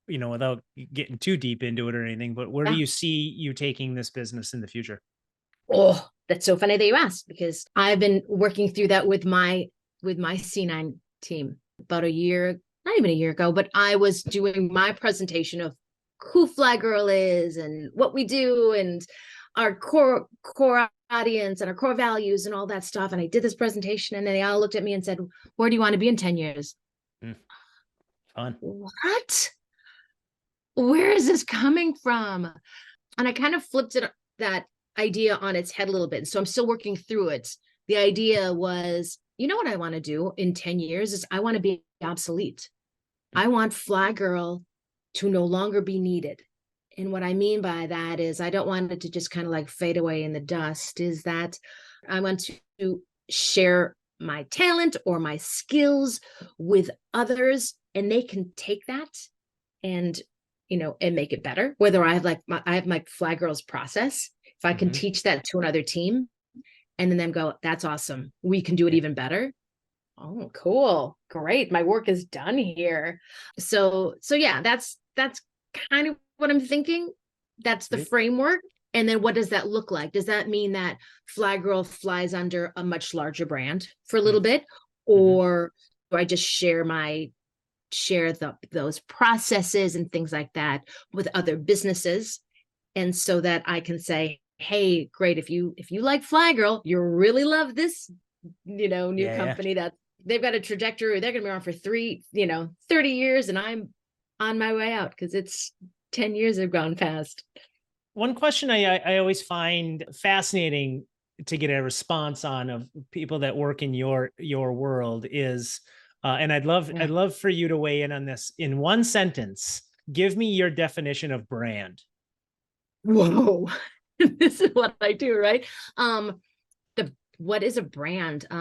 you know, without getting too deep into it or anything, but where do you see you taking this business in the future? Oh, that's so funny that you asked, because I've been working through that with my C9 team about a year, not even a year ago, but I was doing my presentation of who Flygirl is and what we do and our core audience and our core values and all that stuff. And I did this presentation and then they all looked at me and said, where do you want to be in 10 years? Fun. What? Where is this coming from? And I kind of flipped that idea on its head a little bit. So I'm still working through it. The idea was, you know what I want to do in 10 years is I want to be obsolete. I want Flygirl to no longer be needed. And what I mean by that is I don't want it to just kind of like fade away in the dust, is that I want to share my talent or my skills with others, and they can take that and, you know, and make it better. Whether I have my Flygirl's process, if I can teach that to another team and then them go, that's awesome, we can do it even better. Oh, cool. Great. My work is done here. So yeah, that's kind of what I'm thinking. That's the framework. And then what does that look like? Does that mean that Flygirl flies under a much larger brand for a little bit? Or do I just share those processes and things like that with other businesses? And so that I can say, hey, great, if you like Flygirl, you really love this, you know, new company that they've got a trajectory, they're going to be around for 30 years, and I'm on my way out because it's 10 years have gone past. One question I always find fascinating to get a response on of people that work in your world is, and I'd love for you to weigh in on this in one sentence. Give me your definition of brand. Whoa, this is what I do, right? What is a brand? I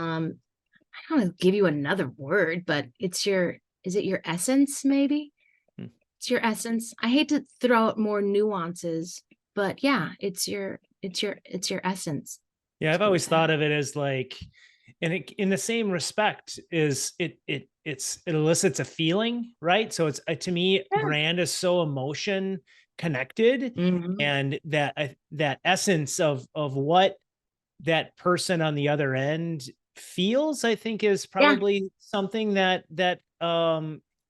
don't want to give you another word, but is it your essence? Maybe it's your essence. I hate to throw out more nuances, but yeah, it's your essence. Yeah, I've always thought of it as like, and in the same respect is it elicits a feeling, right? So it's to me, brand is so emotion connected, and that essence of what that person on the other end feels, I think, is probably something that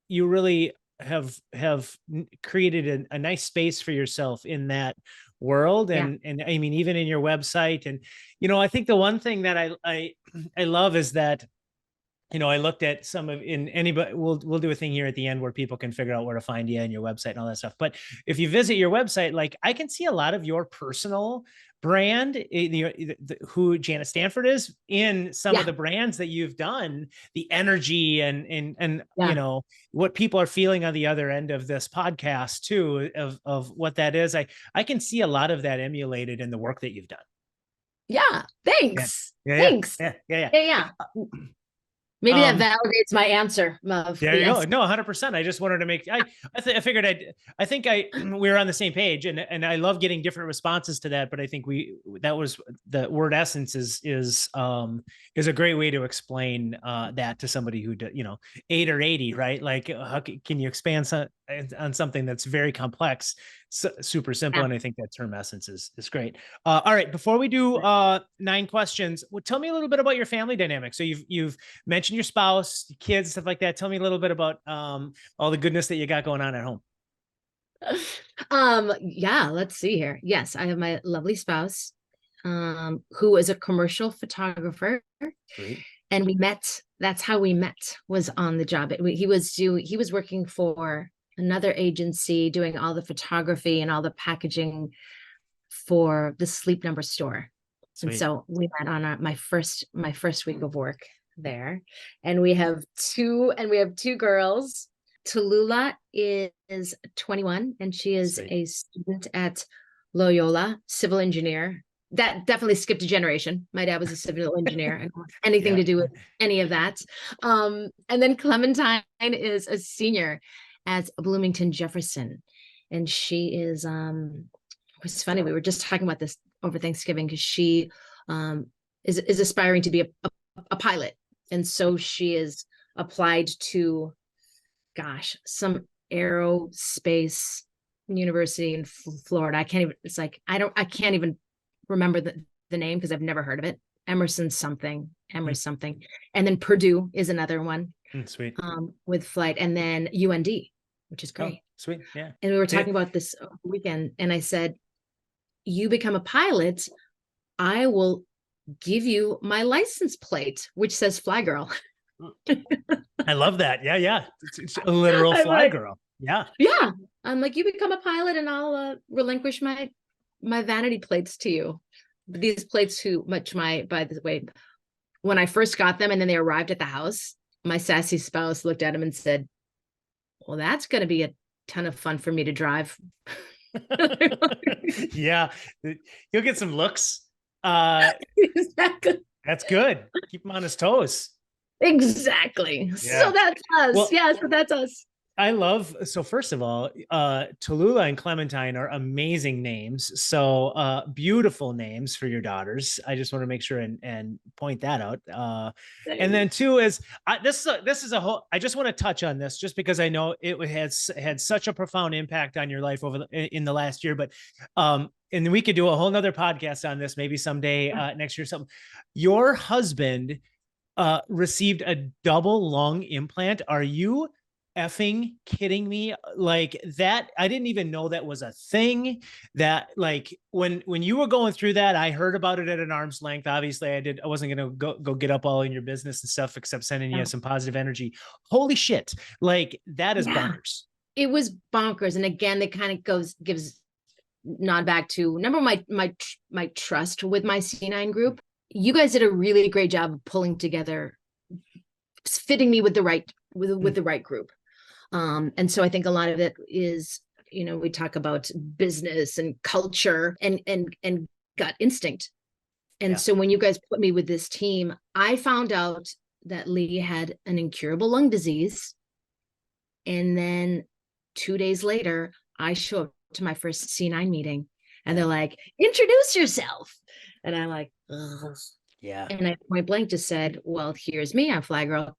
you really have created a nice space for yourself in that world. And I mean, even in your website, and, you know, I think the one thing that I love is that I looked at some of in anybody, we'll do a thing here at the end where people can figure out where to find you and your website and all that stuff. But if you visit your website, like I can see a lot of your personal brand, who Janice Stanford is in some of the brands that you've done, the energy and what people are feeling on the other end of this podcast too, of what that is. I can see a lot of that emulated in the work that you've done. Yeah. Thanks. Thanks. Yeah. Maybe that validates my answer. There you go. No, 100%. I just wanted to make, I figured I think we were on the same page, and I love getting different responses to that. But I think that was the word essence is a great way to explain that to somebody who, 8 or 80, right? Like, how can you expand on something that's very complex, super simple? And I think that term essence is great. All right. Before we do 9 questions, tell me a little bit about your family dynamic. So you've mentioned your spouse, kids, stuff like that. Tell me a little bit about all the goodness that you got going on at home. Yeah, let's see here. Yes, I have my lovely spouse, who is a commercial photographer. Great. And we met. That's how we met, was on the job. He was working for another agency doing all the photography and all the packaging for the Sleep Number store. Sweet. And so we met on my first week of work there. And we have two girls. Tallulah is 21 and she is a student at Loyola, civil engineer. That definitely skipped a generation. My dad was a civil engineer. I don't have anything to do with any of that. And then Clementine is a senior at Bloomington Jefferson. And she is, it's funny, we were just talking about this over Thanksgiving, because she is aspiring to be a pilot. And so she is applied to, some aerospace university in Florida. I can't even remember the name because I've never heard of it. Emerson something. And then Purdue is another one. Sweet. With flight, and then UND, which is great. Oh, sweet. Yeah. And we were talking about this weekend, and I said, you become a pilot, I will give you my license plate, which says Flygirl. I love that. Yeah. It's a literal Flygirl. Yeah. I'm like, you become a pilot and I'll relinquish my vanity plates to you. These plates by the way, when I first got them and then they arrived at the house, my sassy spouse looked at them and said, well, that's going to be a ton of fun for me to drive. Yeah. You'll get some looks. Exactly. That's good. Keep him on his toes. Exactly. Yeah. So that's us. Well, so that's us. I love, so first of all, Tallulah and Clementine are amazing names. So beautiful names for your daughters. I just want to make sure and point that out. And then 2 is, this is a whole, I just want to touch on this just because I know it has had such a profound impact on your life in the last year, but and we could do a whole nother podcast on this maybe someday next year or something. Your husband received a double lung implant. Are you effing kidding me? Like that, I didn't even know that was a thing. That like when you were going through that, I heard about it at an arm's length. Obviously I wasn't going to go get up all in your business and stuff, except sending you some positive energy. Holy shit. Like that is bonkers. It was bonkers. And again, it kind of gives nod back to number my trust with my C9 group. You guys did a really great job of pulling together, fitting me with the right group. And so I think a lot of it is, we talk about business and culture and gut instinct. And so when you guys put me with this team, I found out that Lee had an incurable lung disease. And then 2 days later, I show up to my first C9 meeting and they're like, introduce yourself. And I'm like, ugh. Yeah. And I point blank just said, well, here's me. I'm Flygirl.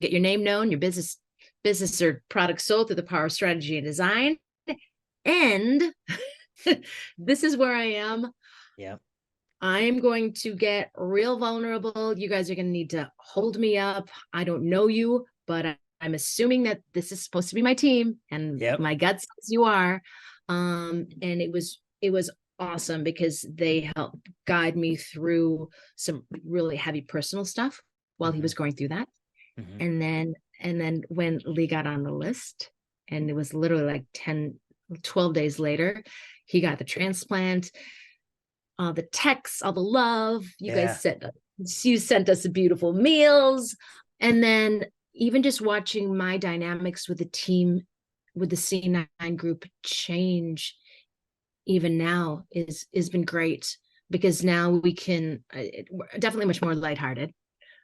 Get your name known, your business or product sold through the power of strategy and design. And this is where I am. Yeah. I'm going to get real vulnerable. You guys are going to need to hold me up. I don't know you, but I'm assuming that this is supposed to be my team, and my gut says you are. And it was awesome because they helped guide me through some really heavy personal stuff while he was going through that. Mm-hmm. And then when Lee got on the list, and it was literally like 12 days later, he got the transplant, all the texts, all the love. You sent us beautiful meals. And then even just watching my dynamics with the team, with the C9 group change even now is been great, because now we can definitely much more lighthearted.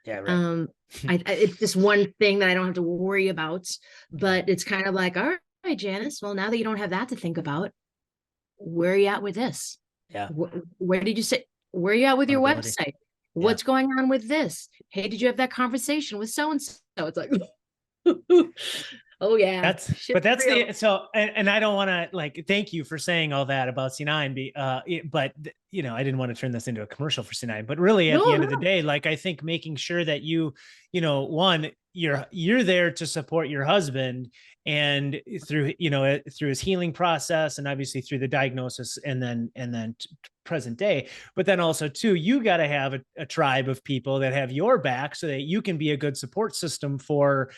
Yeah, right. It's just one thing that I don't have to worry about, but it's kind of like, all right, Janice, well, now that you don't have that to think about, where are you at with this? Yeah. Where did you say, where are you at with your website? What's going on with this? Hey, did you have that conversation with so-and-so? It's like, oh yeah. And I don't want to, like, thank you for saying all that about C9, but I didn't want to turn this into a commercial for C9, but really at the end of the day, like, I think making sure that one, you're there to support your husband, and through his healing process, and obviously through the diagnosis, and then present day, but then also too, you got to have a tribe of people that have your back, so that you can be a good support system for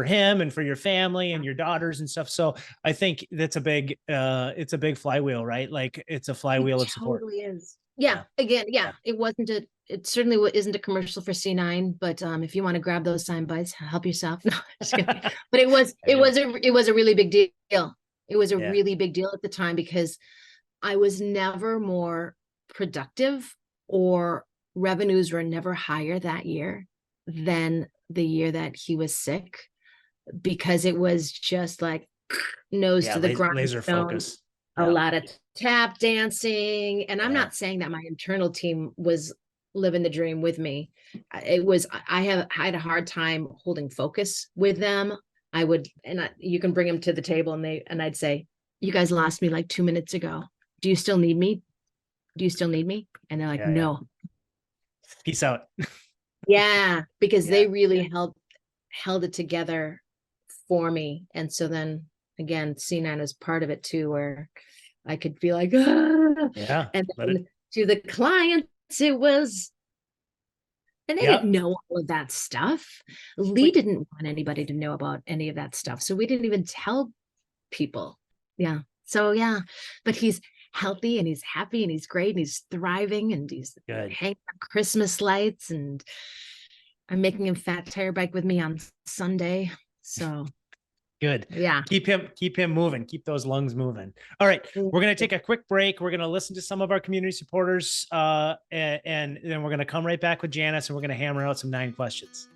him and for your family and your daughters and stuff. So I think that's it's a big flywheel, right? Like, it's a flywheel of support. Totally is. Yeah. Again, it certainly isn't a commercial for C9, but if you want to grab those sign bites, help yourself. No, just kidding. But it was a really big deal. It was a really big deal at the time, because I was never more productive, or revenues were never higher that year than the year that he was sick, because it was just like nose to the ground, laser focus. A lot of tap dancing. And I'm not saying that my internal team was living the dream with me. I had a hard time holding focus with them. You can bring them to the table, and I'd say, you guys lost me like 2 minutes ago. Do you still need me? Do you still need me? And they're like, no. Peace out. Yeah, because they really held it together for me. And so then again, C9 was part of it too, where I could be like, and then to the clients, it was, and they didn't know all of that stuff. Lee didn't want anybody to know about any of that stuff, so we didn't even tell people. But he's healthy, and he's happy, and he's great, and he's thriving, and he's hanging up Christmas lights, and I'm making him fat tire bike with me on Sunday. So good. Yeah. Keep him moving. Keep those lungs moving. All right. We're going to take a quick break. We're going to listen to some of our community supporters, and then we're going to come right back with Janice, and we're going to hammer out some 9 questions.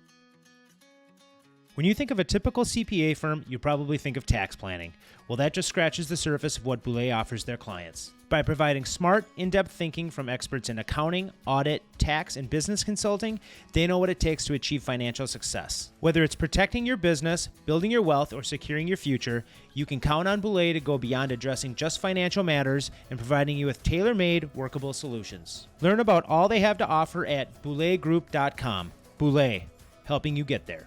When you think of a typical CPA firm, you probably think of tax planning. Well, that just scratches the surface of what Boulay offers their clients. By providing smart, in-depth thinking from experts in accounting, audit, tax, and business consulting, they know what it takes to achieve financial success. Whether it's protecting your business, building your wealth, or securing your future, you can count on Boulay to go beyond addressing just financial matters and providing you with tailor-made, workable solutions. Learn about all they have to offer at BoulayGroup.com. Boulay, helping you get there.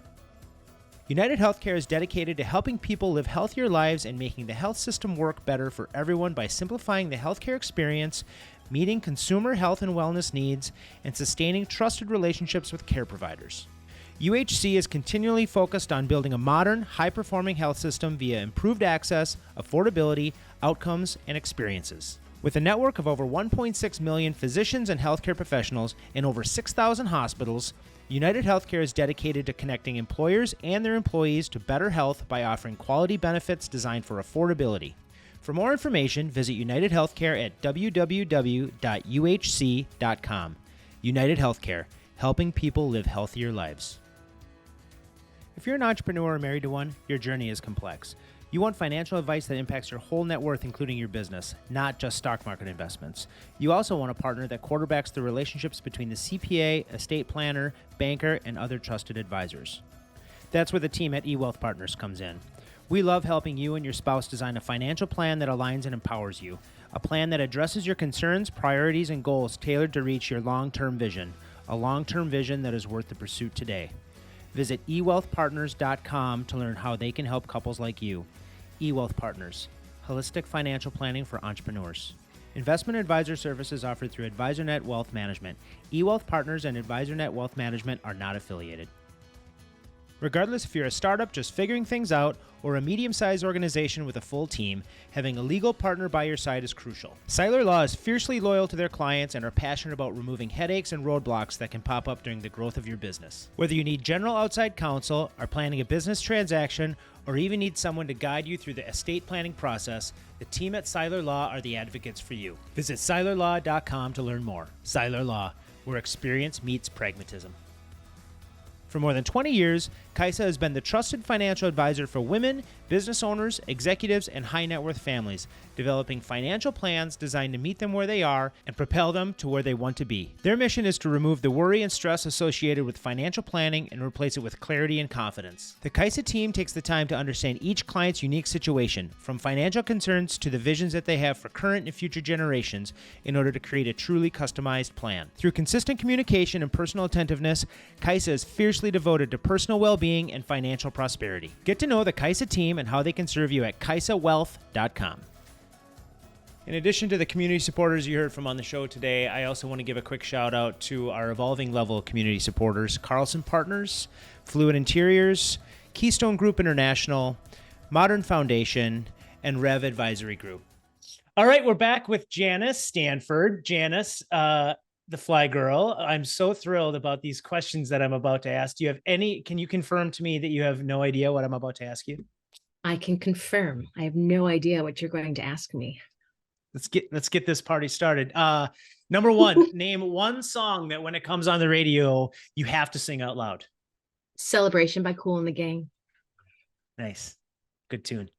United Healthcare is dedicated to helping people live healthier lives and making the health system work better for everyone by simplifying the healthcare experience, meeting consumer health and wellness needs, and sustaining trusted relationships with care providers. UHC is continually focused on building a modern, high-performing health system via improved access, affordability, outcomes, and experiences. With a network of over 1.6 million physicians and healthcare professionals in over 6,000 hospitals, United Healthcare is dedicated to connecting employers and their employees to better health by offering quality benefits designed for affordability. For more information, visit United Healthcare at www.uhc.com. United Healthcare, helping people live healthier lives. If you're an entrepreneur or married to one, your journey is complex. You want financial advice that impacts your whole net worth, including your business, not just stock market investments. You also want a partner that quarterbacks the relationships between the CPA, estate planner, banker, and other trusted advisors. That's where the team at eWealth Partners comes in. We love helping you and your spouse design a financial plan that aligns and empowers you. A plan that addresses your concerns, priorities, and goals tailored to reach your long-term vision. A long-term vision that is worth the pursuit today. Visit eWealthPartners.com to learn how they can help couples like you. eWealth Partners, holistic financial planning for entrepreneurs. Investment advisor services offered through AdvisorNet Wealth Management. eWealth Partners and AdvisorNet Wealth Management are not affiliated. Regardless if you're a startup just figuring things out or a medium-sized organization with a full team, having a legal partner by your side is crucial. Seiler Law is fiercely loyal to their clients and are passionate about removing headaches and roadblocks that can pop up during the growth of your business. Whether you need general outside counsel, are planning a business transaction, or even need someone to guide you through the estate planning process, the team at Seiler Law are the advocates for you. Visit seilerlaw.com to learn more. Seiler Law, where experience meets pragmatism. For more than 20 years, Kaisa has been the trusted financial advisor for women, business owners, executives, and high net worth families, developing financial plans designed to meet them where they are and propel them to where they want to be. Their mission is to remove the worry and stress associated with financial planning and replace it with clarity and confidence. The Kaisa team takes the time to understand each client's unique situation, from financial concerns to the visions that they have for current and future generations, in order to create a truly customized plan. Through consistent communication and personal attentiveness, Kaisa is fiercely devoted to personal well-being and financial prosperity. Get to know the Kaisa team and how they can serve you at kaisawealth.com. In addition to the community supporters you heard from on the show today, I also want to give a quick shout out to our evolving level community supporters, Carlson Partners, Fluid Interiors, Keystone Group International, Modern Foundation, and Rev Advisory Group. All right, we're back with Janice Stanford. Janice, the Fly Girl. I'm so thrilled about these questions that I'm about to ask. Do you have any, can you confirm to me that you have no idea what I'm about to ask you? I can confirm. I have no idea what you're going to ask me. Let's get this party started. Number one, name one song that when it comes on the radio, you have to sing out loud. Celebration by Kool and the Gang. Nice. Good tune.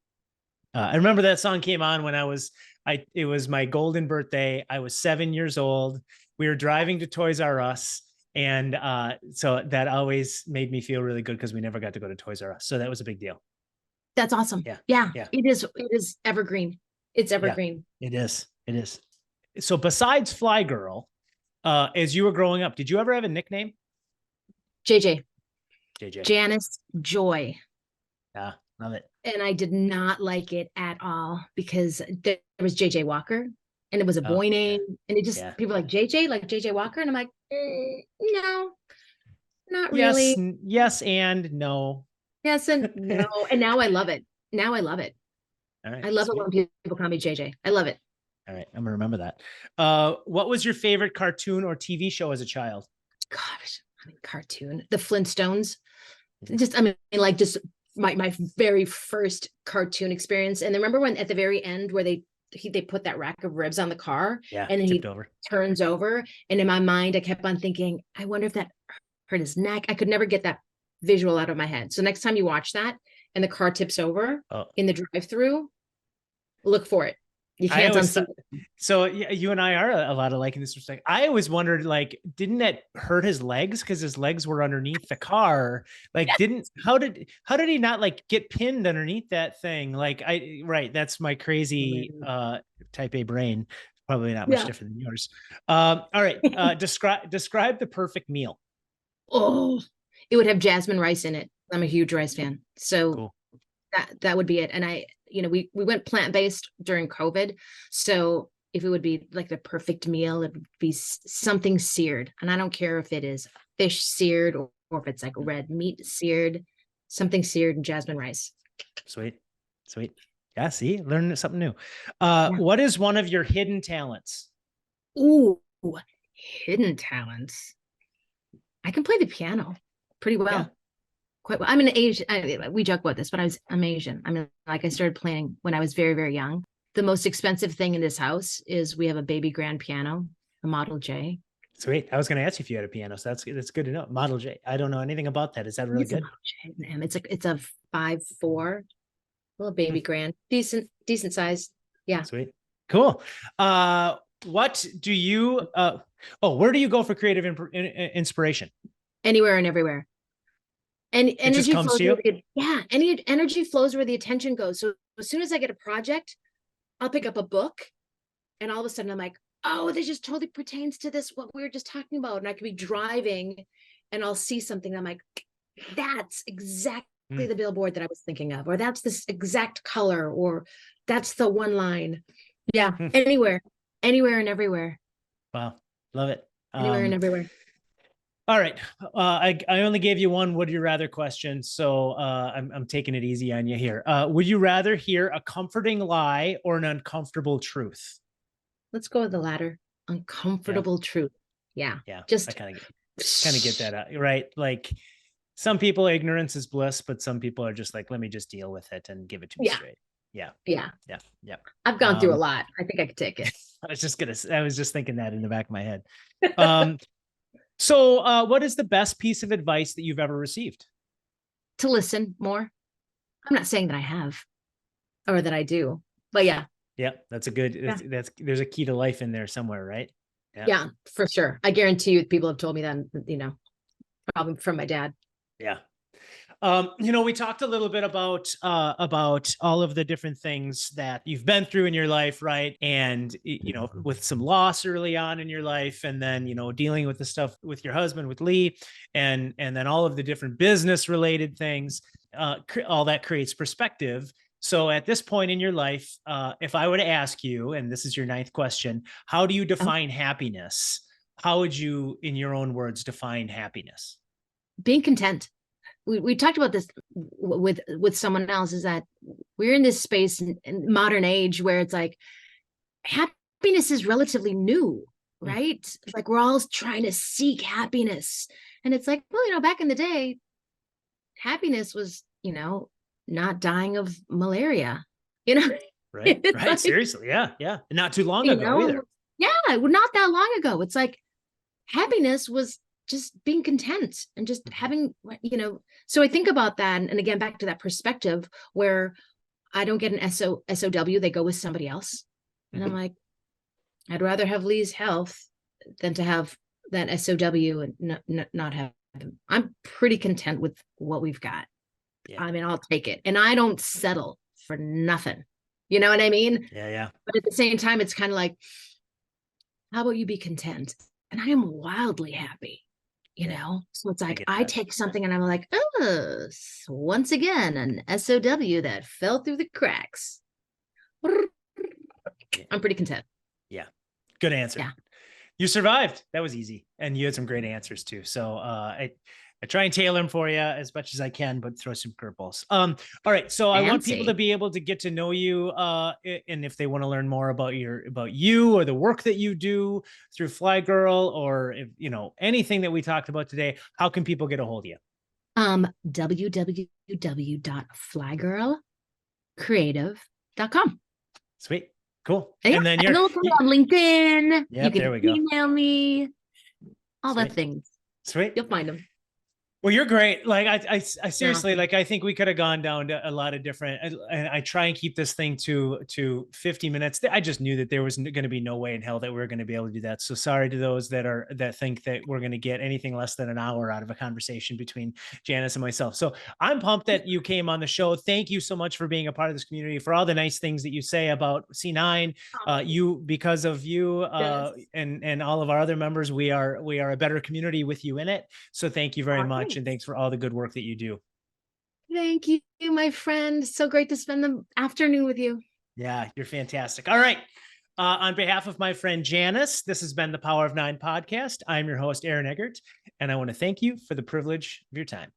I remember that song came on when it was my golden birthday. I was 7 years old. We were driving to Toys R Us. And so that always made me feel really good because we never got to go to Toys R Us. So that was a big deal. That's awesome. Yeah. It is evergreen. It's evergreen. Yeah, it is. So besides Fly Girl, as you were growing up, did you ever have a nickname? JJ. JJ. Janice Joy. Yeah, love it. And I did not like it at all because there was JJ Walker and it was a boy name. And it just, people like JJ Walker. And I'm like, no, not really. Yes and no. Yes and no. And now I love it. All right, I love it when people call me JJ. I love it. All right, I'm gonna remember that. What was your favorite cartoon or TV show as a child? Gosh, cartoon. The Flintstones. Just my very first cartoon experience. And remember when at the very end where they put that rack of ribs on the car, and then he turns over. And in my mind, I kept on thinking, I wonder if that hurt his neck. I could never get that visual out of my head. So next time you watch that and the car tips over in the drive-through, look for it. You can't unsee it. So you and I are a lot alike in this respect. I always wondered, like, didn't that hurt his legs because his legs were underneath the car? Like, how did he not like get pinned underneath that thing? Like, that's my crazy type A brain. Probably not much different than yours. All right, describe the perfect meal. Oh, it would have jasmine rice in it. I'm a huge rice fan. So cool. that would be it. And we went plant-based during COVID. So if it would be like the perfect meal, it would be something seared. And I don't care if it is fish seared or if it's like red meat seared, something seared and jasmine rice. Sweet. Yeah, see, learning something new. What is one of your hidden talents? Ooh, hidden talents. I can play the piano pretty well. Yeah. Quite well. I'm an Asian. We joke about this, but I'm Asian. I mean, like I started playing when I was very, very young. The most expensive thing in this house is we have a baby grand piano, a Model J. Sweet. I was going to ask you if you had a piano, so that's good to know. Model J. I don't know anything about that. Is that really good? It's a 5'4", little baby grand, decent size. Yeah. Sweet. Cool. What do you? Where do you go for creative inspiration? Anywhere and everywhere. And energy comes to you? Any energy flows where the attention goes. So as soon as I get a project, I'll pick up a book and all of a sudden I'm like, oh, this just totally pertains to this, what we were just talking about. And I could be driving and I'll see something. And I'm like, that's exactly the billboard that I was thinking of, or that's this exact color, or that's the one line. Yeah. Anywhere and everywhere. Wow. Love it. Anywhere and everywhere. All right. I only gave you one would you rather question, so I'm taking it easy on you here. Would you rather hear a comforting lie or an uncomfortable truth? Let's go with the latter. Yeah, Uncomfortable truth. Yeah. yeah. I Just kind of get that, right? Like some people, ignorance is bliss, but some people are just like, let me just deal with it and give it to me yeah. straight. Yeah, Yeah. yeah, yeah. I've gone through a lot. I think I could take it. I was just thinking that in the back of my head. Um, so what is the best piece of advice that you've ever received? To listen more. I'm not saying that I have or that I do, but yeah. Yeah, that's a good, Yeah. that's there's a key to life in there somewhere, right? Yeah. Yeah, for sure. I guarantee you people have told me that, probably from my dad. Yeah. We talked a little bit about all of the different things that you've been through in your life, right? And with some loss early on in your life, and then dealing with the stuff with your husband, with Lee, and then all of the different business related things. All that creates perspective. So at this point in your life, if I were to ask you, and this is your ninth question, how do you define happiness? How would you, in your own words, define happiness? Being content. We talked about this with someone else, is that we're in this space in modern age where it's like happiness is relatively new, right? It's like we're all trying to seek happiness. And it's like, well, back in the day, happiness was, not dying of malaria, Right. It's Right. like, Seriously. Yeah. Yeah. Not too long ago either. Yeah, not that long ago. It's like happiness was just being content and just having, so I think about that. And again, back to that perspective where I don't get an SOW, they go with somebody else. And I'm like, I'd rather have Lee's health than to have that SOW and not have him. I'm pretty content with what we've got. Yeah. I mean, I'll take it. And I don't settle for nothing. You know what I mean? Yeah. Yeah. But at the same time, it's kind of like, how about you be content? And I am wildly happy, So it's like I take something and I'm like, oh, once again, an SOW that fell through the cracks. I'm pretty content. Yeah. Good answer. Yeah. You survived. That was easy. And you had some great answers too. So I try and tailor them for you as much as I can, but throw some curveballs. All right. So I want people to be able to get to know you. And if they want to learn more about you or the work that you do through Flygirl, or if, anything that we talked about today, how can people get a hold of you? www.flygirlcreative.com. Sweet. Cool. Yeah, and then you're on LinkedIn. Yep, you can there we go. email me. All Sweet. the things. Sweet. You'll find them. Well, you're great. Like I seriously, like I think we could have gone down to a lot of different, and I try and keep this thing to 50 minutes. I just knew that there was going to be no way in hell that we were going to be able to do that. So sorry to those that think that we're going to get anything less than an hour out of a conversation between Janice and myself. So I'm pumped that you came on the show. Thank you so much for being a part of this community, for all the nice things that you say about C9. Because of you and all of our other members, we are a better community with you in it. So thank you very much. And thanks for all the good work that you do. Thank you, my friend. So great to spend the afternoon with you. Yeah, you're fantastic. All right. On behalf of my friend Janice, this has been the Power of Nine podcast. I'm your host, Aaron Eggert, and I want to thank you for the privilege of your time.